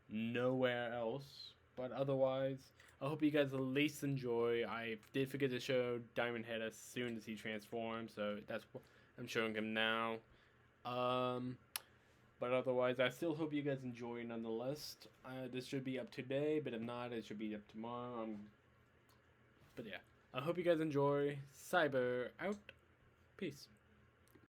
Nowhere else. But otherwise, I hope you guys at least enjoy. I did forget to show Diamond Head as soon as he transformed, so that's what I'm showing him now. But otherwise, I still hope you guys enjoy nonetheless. This should be up today, but if not, it should be up tomorrow. But yeah, I hope you guys enjoy. Cyber out. Peace.